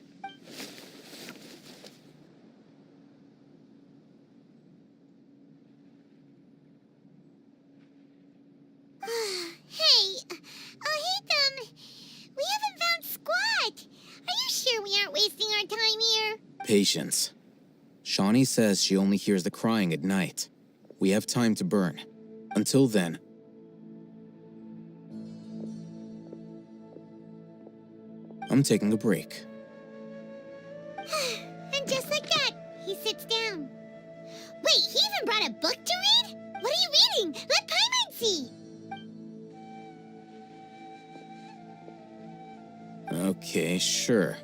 Hey, we haven't found squat. Are you sure we aren't wasting our time here? Patience. Shawnee says she only hears the crying at night. We have time to burn. Until then, I'm taking a break. And just like that, he sits down. Wait, he even brought a book to read? What are you reading? Let Paimon see! Okay, sure.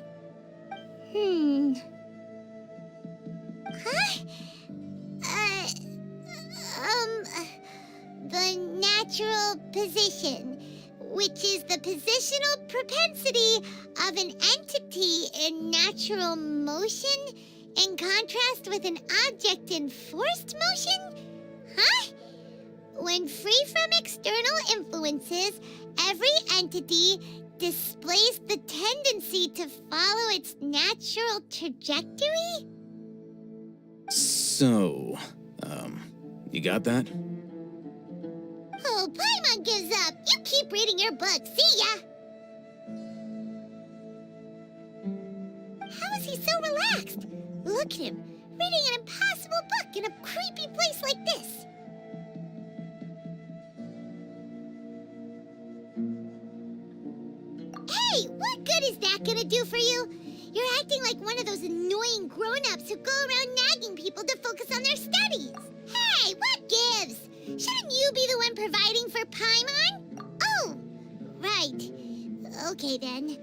Huh? The natural position, which is the positional propensity of an entity in natural motion in contrast with an object in forced motion? Huh? When free from external influences, every entity displays the tendency to follow its natural trajectory? So, you got that? Oh, Paimon gives up. You keep reading your book. See ya! How is he so relaxed? Look at him, reading an impossible book in a creepy place like this. Hey, what good is that gonna do for you? You're acting like one of those annoying grown-ups who go around nagging people to focus on their studies. Hey, what gives? Shouldn't you be the one providing for Paimon? Oh, right. Okay, then.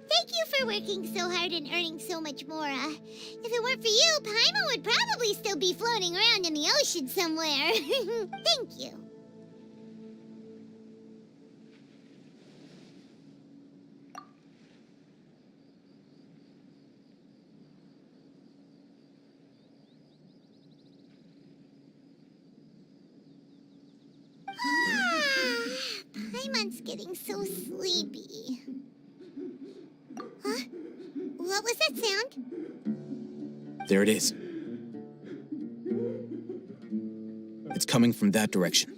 Thank you for working so hard and earning so much more. If it weren't for you, Paimon would probably still be floating around in the ocean somewhere. Thank you. Paimon's getting so sleepy. Huh? What was that sound? There it is. It's coming from that direction.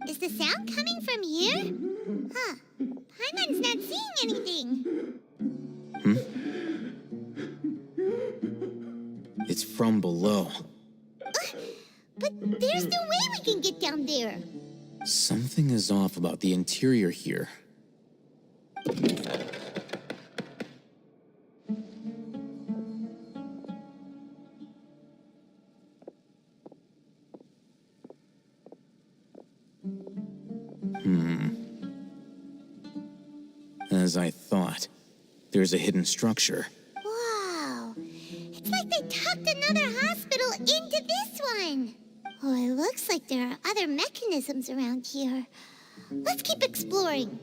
Is the sound coming from here? Huh. Paimon's not seeing anything. It's from below. But there's no way we can get down there. Something is off about the interior here. As I thought, there's a hidden structure. Wow. It's like they tucked another hospital into this one. Oh, it looks like there are other mechanisms around here. Let's keep exploring.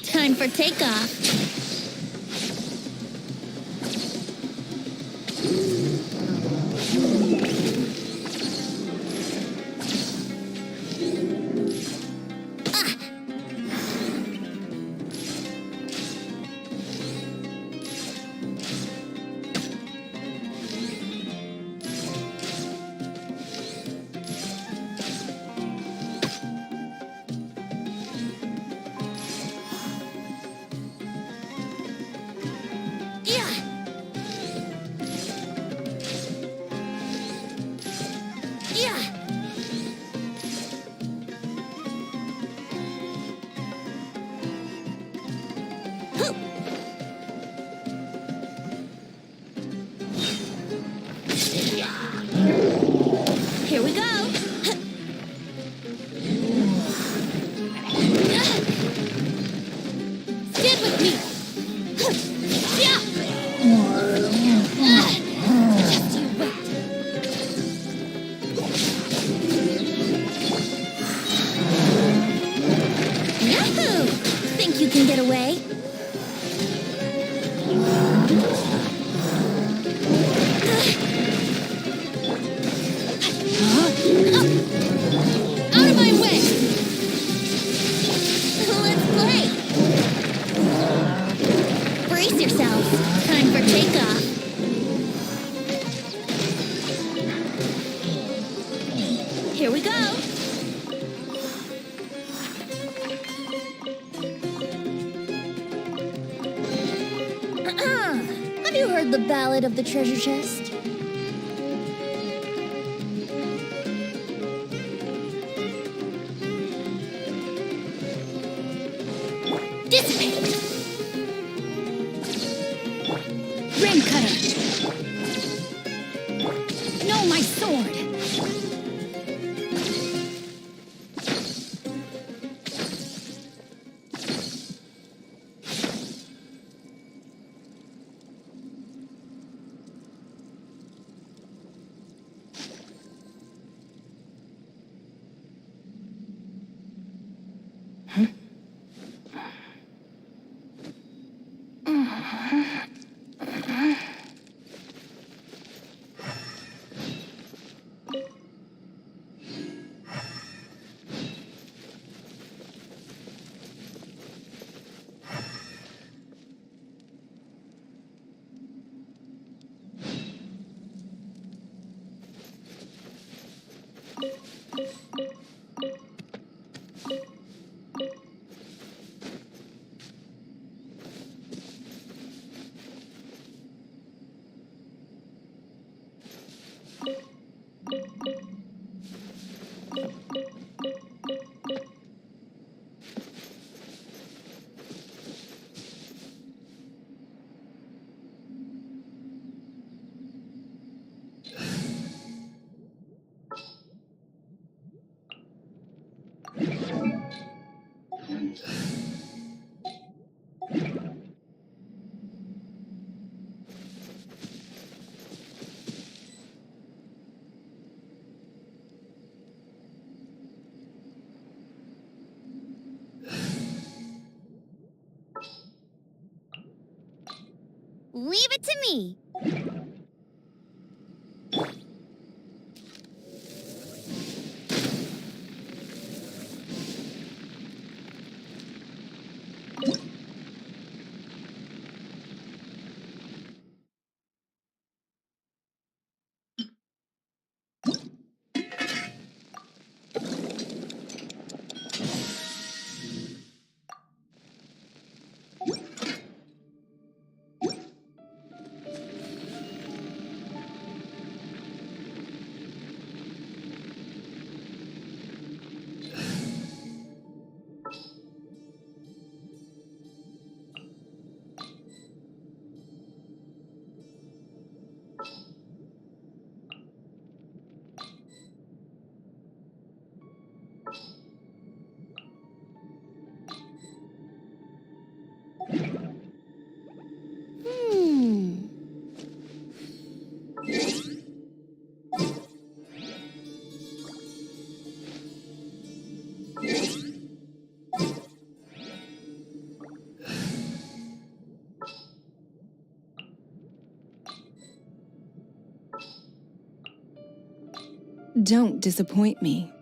Time for takeoff. Here we go. Stand with me! Yeah. Just you wait. Yahoo! Think you can get away? Out of my way! Let's play. Brace yourselves. Time for takeoff. Here we go. Have you heard the ballad of the treasure chest? Dissipate! Rain cutter! No, my sword! Leave it to me. Don't disappoint me.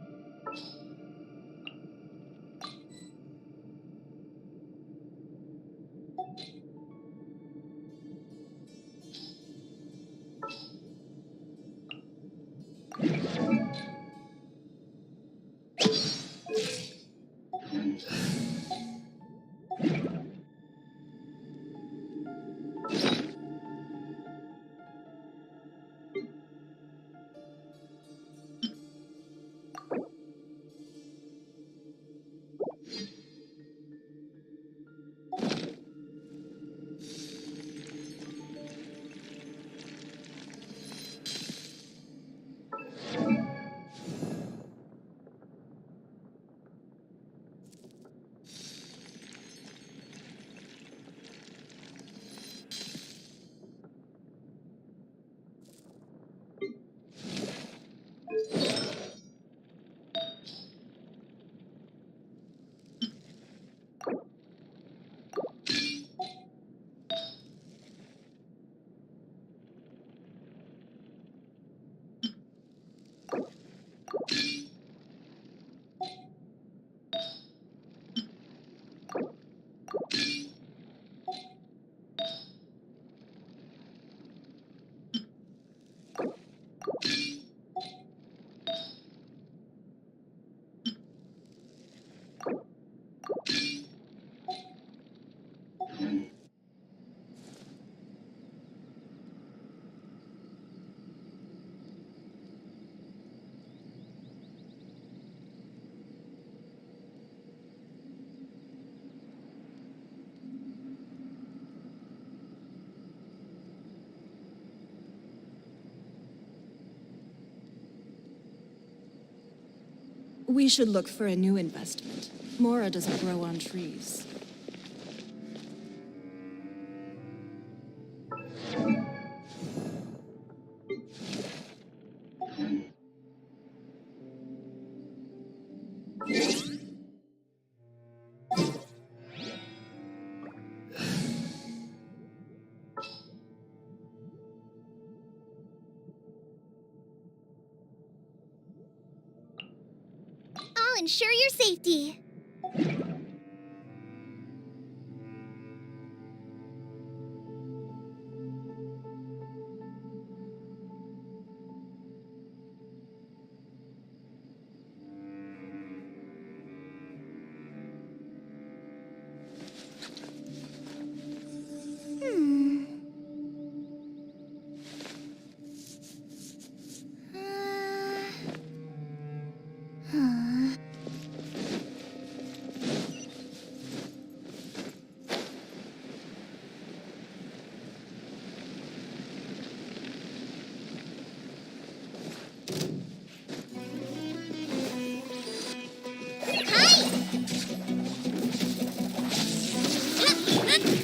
We should look for a new investment. Mora doesn't grow on trees. I'll ensure your safety.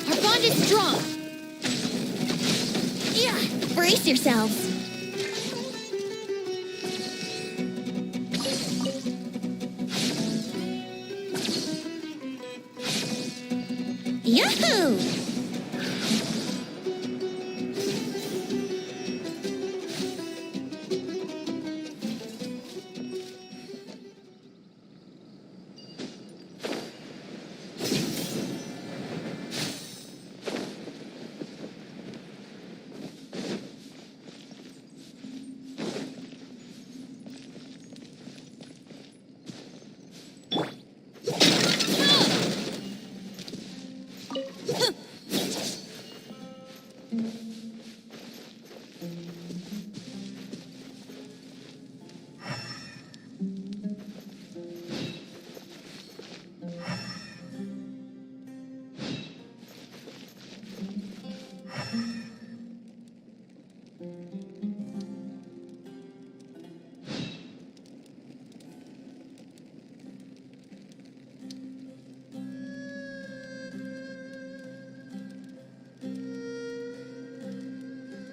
Our bond is strong. Yeah, brace yourselves. Yahoo!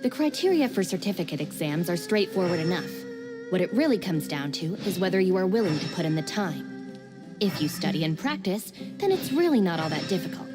The criteria for certificate exams are straightforward enough. What it really comes down to is whether you are willing to put in the time. If you study and practice, then it's really not all that difficult.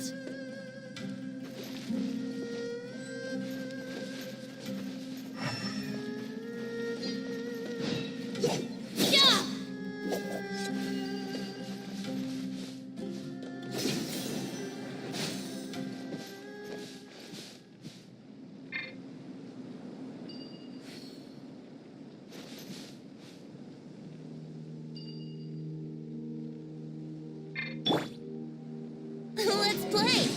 Let's play!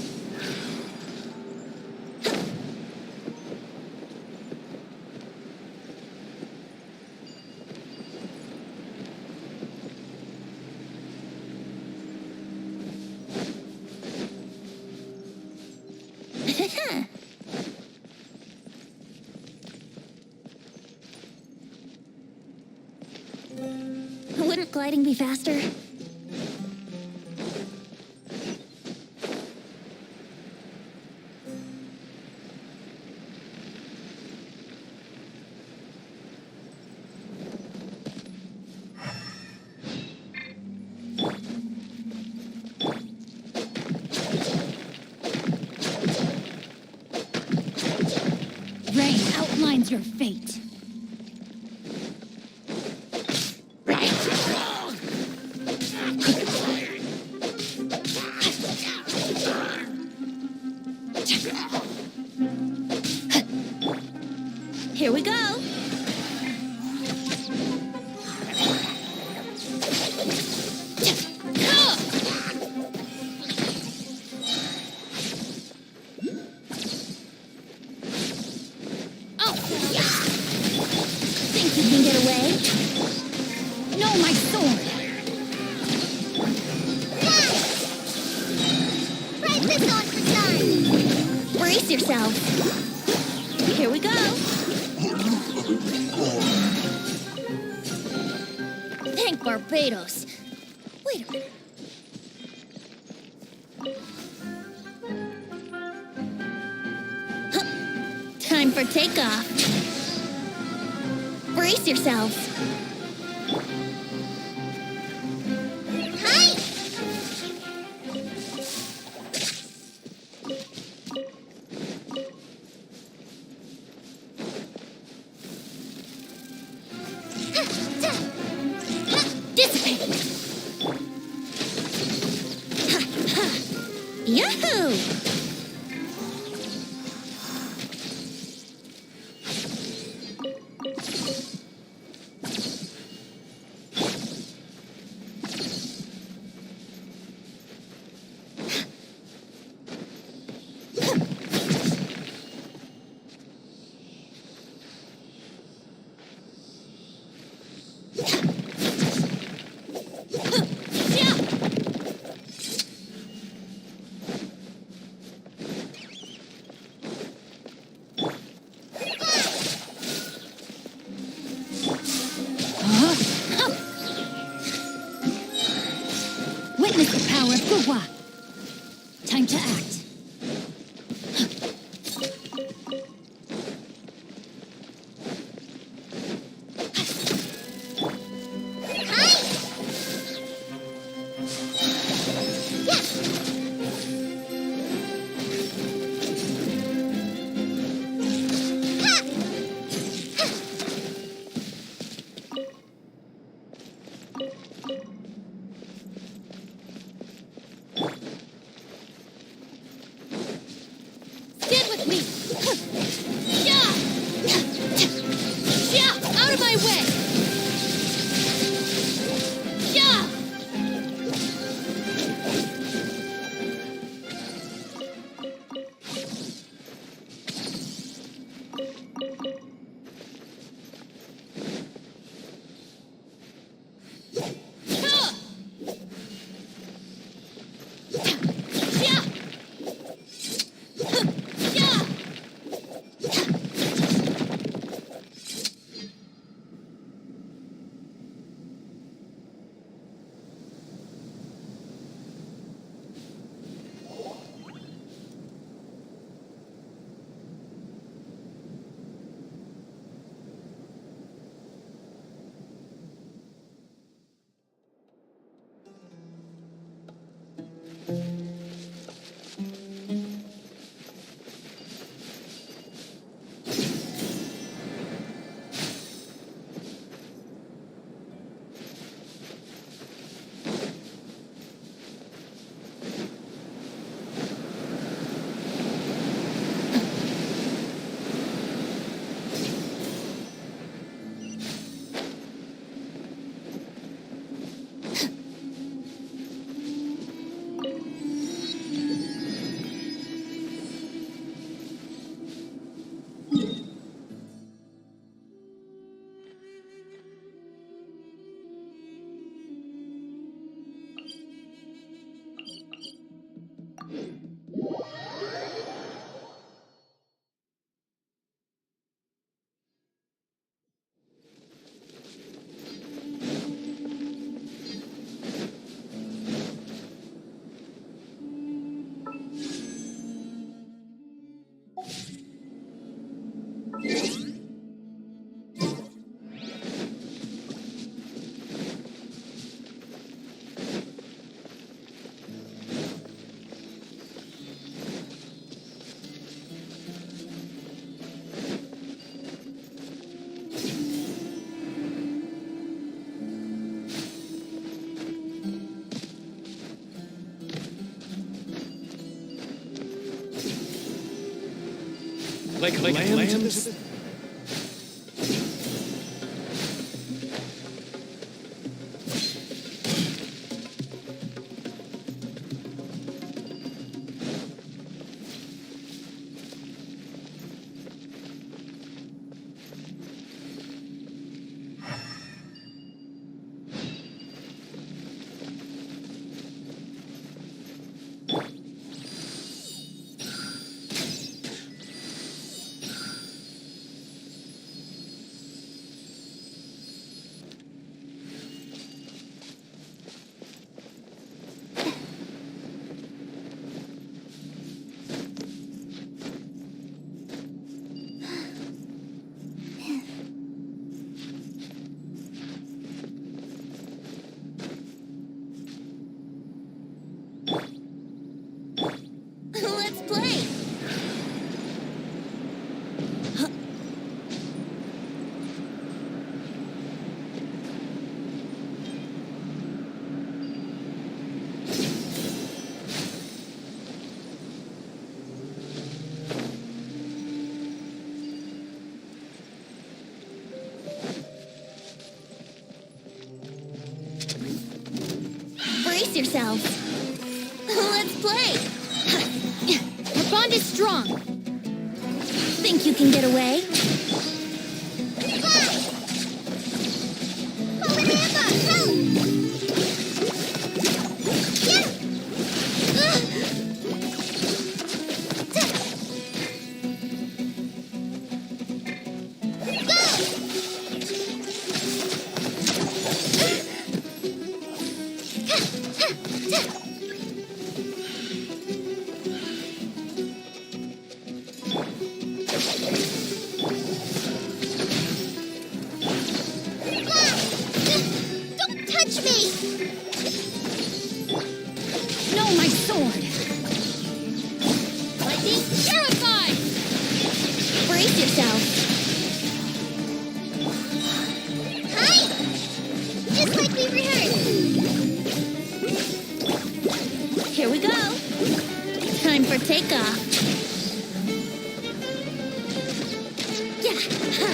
Wouldn't gliding be faster? Rain outlines your fate. Here we go! Think you can get away? No, my sword! Right this on for time! Brace yourself! Here we go! Thank Barbados. Wait a minute. Huh. Time for takeoff. Brace yourselves. Hi! Dissipate! Yahoo! Witness the power of Gua. Time to act. Stand with me! Yeah! Yeah! Out of my way! Yeah! Like lambs? Brace yourselves. Let's play. Our bond is strong. Think you can get away? Don't touch me! No, my sword! Lightning terrified! Brace yourself. Hi! Just like we rehearsed. Here we go. Time for takeoff. Yeah. Ha.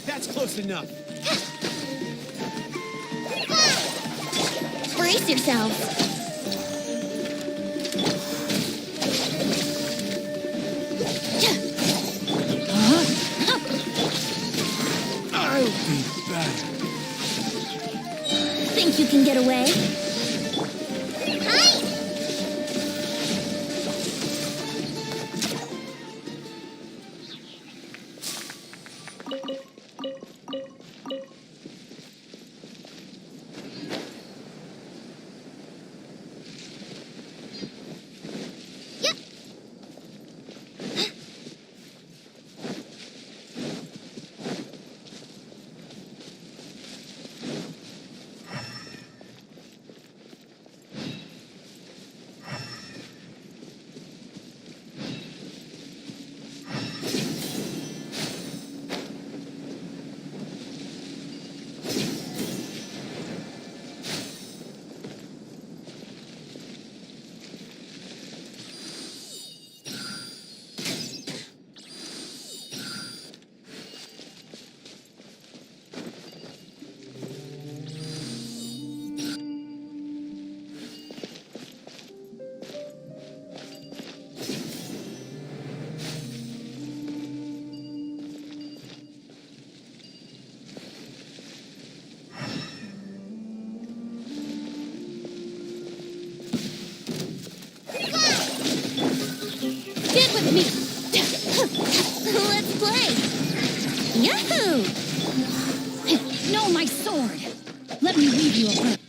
That's close enough. Brace yourselves. I'll be back. Think you can get away? Hi! Yep. Get with me. Let's play. Yahoo! No, my sword! Let me leave you a bit.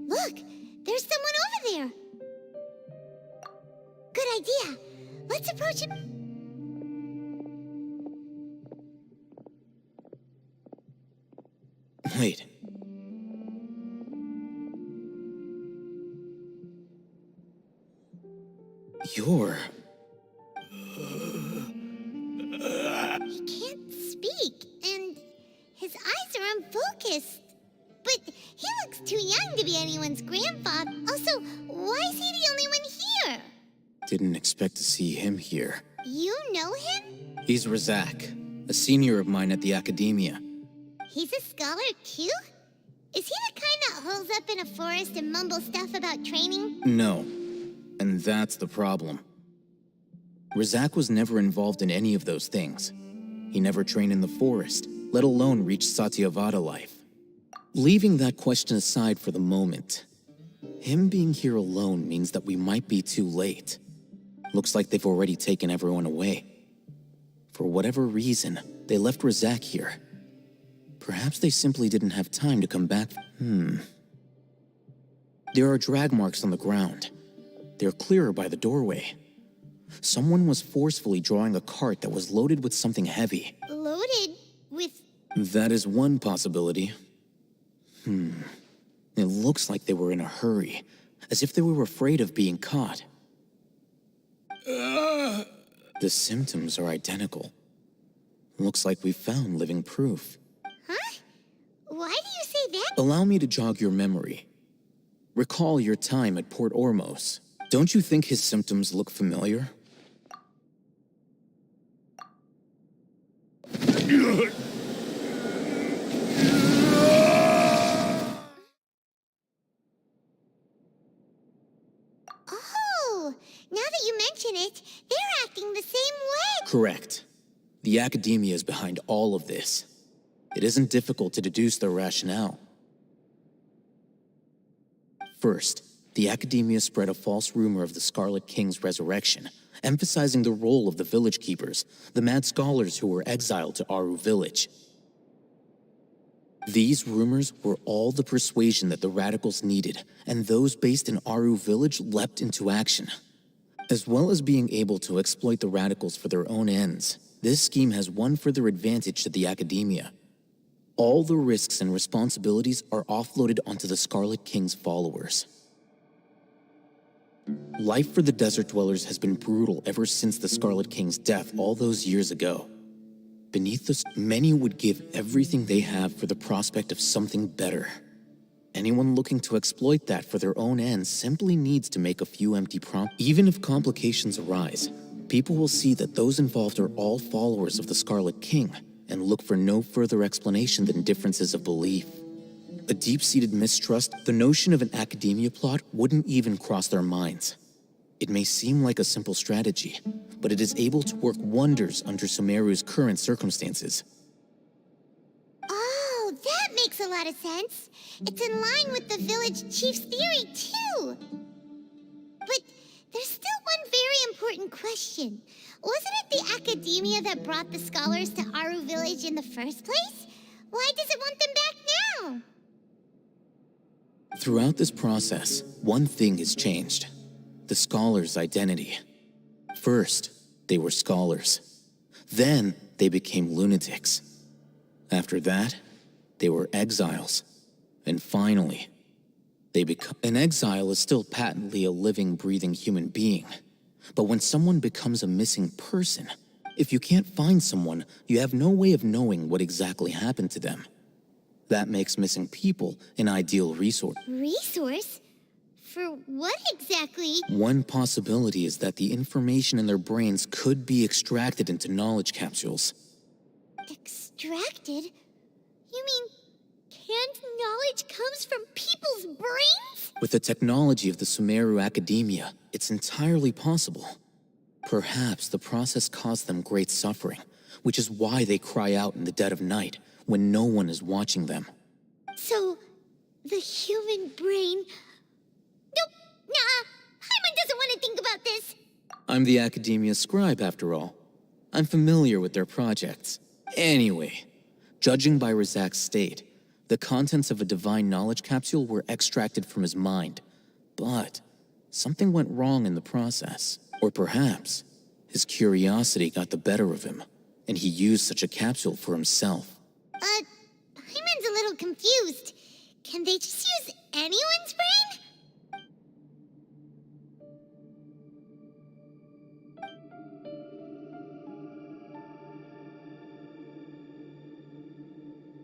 Look, there's someone over there. Good idea. Let's approach him. Wait. You're... He can't speak, and his eyes are unfocused. But he looks too young to be anyone's grandfather. Also, why is he the only one here? Didn't expect to see him here. You know him? He's Razak, a senior of mine at the Academia. He's a scholar too? Is he the kind that holes up in a forest and mumbles stuff about training? No, and that's the problem. Razak was never involved in any of those things. He never trained in the forest, let alone reach Satyavada life. Leaving that question aside for the moment, him being here alone means that we might be too late. Looks like they've already taken everyone away. For whatever reason, they left Razak here. Perhaps they simply didn't have time to come back. There are drag marks on the ground. They're clearer by the doorway. Someone was forcefully drawing a cart that was loaded with something heavy. Loaded with... That is one possibility. It looks like they were in a hurry, as if they were afraid of being caught. The symptoms are identical. Looks like we found living proof. Huh? Why do you say that? Allow me to jog your memory. Recall your time at Port Ormos. Don't you think his symptoms look familiar? Oh, now that you mention it, they're acting the same way. Correct. The Academia is behind all of this. It isn't difficult to deduce their rationale. First, the Academia spread a false rumor of the Scarlet King's resurrection, emphasizing the role of the village keepers, the mad scholars who were exiled to Aru village. These rumors were all the persuasion that the radicals needed, and those based in Aru village leapt into action. As well as being able to exploit the radicals for their own ends, this scheme has one further advantage to the Academia. All the risks and responsibilities are offloaded onto the Scarlet King's followers. Life for the desert dwellers has been brutal ever since the Scarlet King's death all those years ago. Beneath this, many would give everything they have for the prospect of something better. Anyone looking to exploit that for their own ends simply needs to make a few empty promises. Even if complications arise, people will see that those involved are all followers of the Scarlet King and look for no further explanation than differences of belief. A deep-seated mistrust, the notion of an Academia plot wouldn't even cross their minds. It may seem like a simple strategy, but it is able to work wonders under Sumeru's current circumstances. Oh, that makes a lot of sense. It's in line with the village chief's theory, too. But there's still one very important question. Wasn't it the Academia that brought the scholars to Aru village in the first place? Why does it want them back now? Throughout this process, one thing has changed. The scholars' identity. First, they were scholars. Then, they became lunatics. After that, they were exiles. And finally, they become... An exile is still patently a living, breathing human being. But when someone becomes a missing person, if you can't find someone, you have no way of knowing what exactly happened to them. That makes missing people an ideal resource. Resource? For what exactly? One possibility is that the information in their brains could be extracted into knowledge capsules. Extracted? You mean canned knowledge comes from people's brains? With the technology of the Sumeru Academia, it's entirely possible. Perhaps the process caused them great suffering, which is why they cry out in the dead of night when no one is watching them. So, the human brain... Nope, nah, Hyman doesn't want to think about this. I'm the Academia scribe, after all. I'm familiar with their projects. Anyway, judging by Razak's state, the contents of a divine knowledge capsule were extracted from his mind. But something went wrong in the process. Or perhaps his curiosity got the better of him, and he used such a capsule for himself. Hyman's a little confused. Can they just use anyone's brain?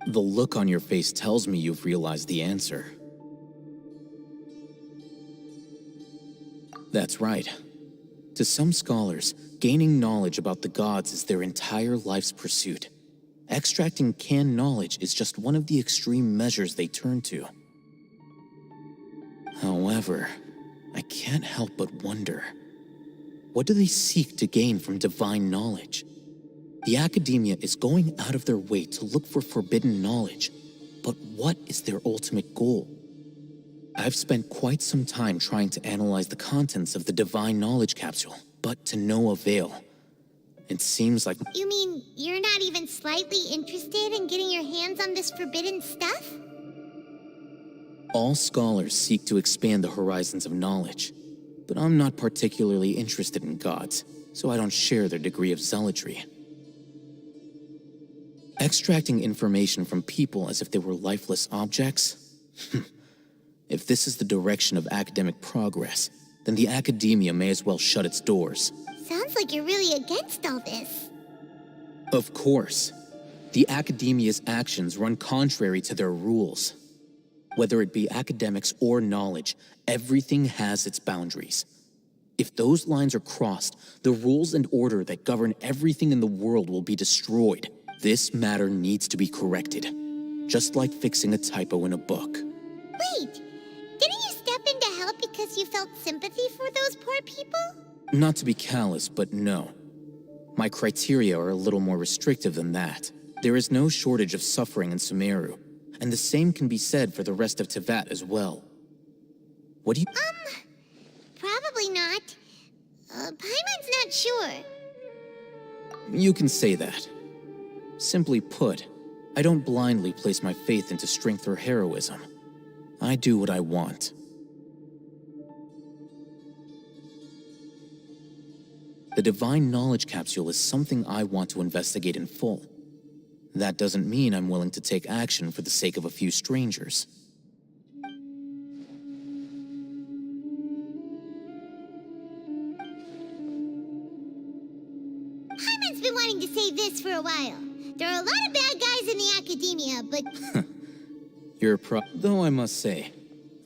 The look on your face tells me you've realized the answer. That's right. To some scholars, gaining knowledge about the gods is their entire life's pursuit. Extracting canned knowledge is just one of the extreme measures they turn to. However, I can't help but wonder, what do they seek to gain from divine knowledge? The academia is going out of their way to look for forbidden knowledge, but what is their ultimate goal? I've spent quite some time trying to analyze the contents of the divine knowledge capsule, but to no avail. It seems like— You mean you're not even slightly interested in getting your hands on this forbidden stuff? all scholars seek to expand the horizons of knowledge, but I'm not particularly interested in gods, so I don't share their degree of zealotry. Extracting information from people as if they were lifeless objects? If this is the direction of academic progress, then the academia may as well shut its doors. Sounds like you're really against all this. Of course. The academia's actions run contrary to their rules. Whether it be academics or knowledge, everything has its boundaries. If those lines are crossed, the rules and order that govern everything in the world will be destroyed. This matter needs to be corrected, just like fixing a typo in a book. Wait, didn't you step in to help because you felt sympathy for those poor people? Not to be callous, but no. My criteria are a little more restrictive than that. There is no shortage of suffering in Sumeru, and the same can be said for the rest of Teyvat as well. What do you— Probably not. Paimon's not sure. You can say that. Simply put, I don't blindly place my faith into strength or heroism. I do what I want. The Divine Knowledge Capsule is something I want to investigate in full. That doesn't mean I'm willing to take action for the sake of a few strangers. Paimon's been wanting to say this for a while. There are a lot of bad guys in the academia, but... You're Though I must say,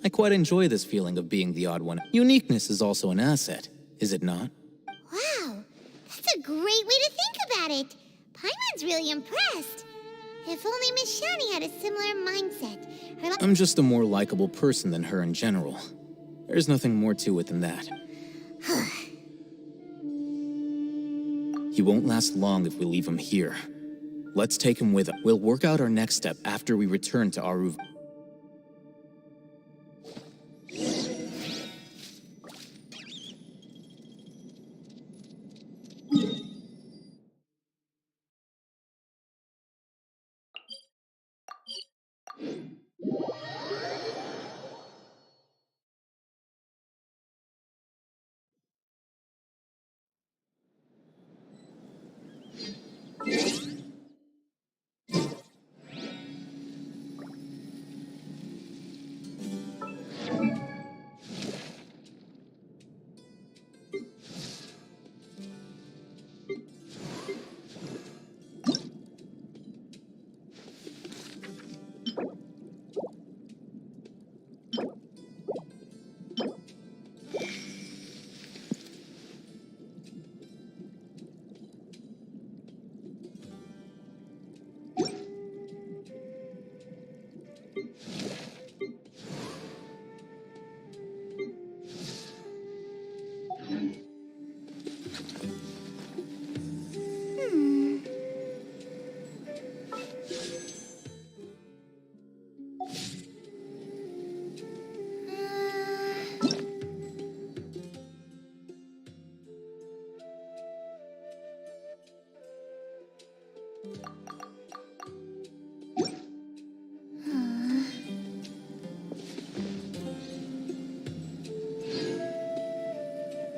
I quite enjoy this feeling of being the odd one. Uniqueness is also an asset, is it not? Wow, that's a great way to think about it. Paimon's really impressed. If only Miss Shani had a similar mindset. I'm just a more likable person than her in general. There's nothing more to it than that. He won't last long if we leave him here. Let's take him with us. We'll work out our next step after we return to Aruv.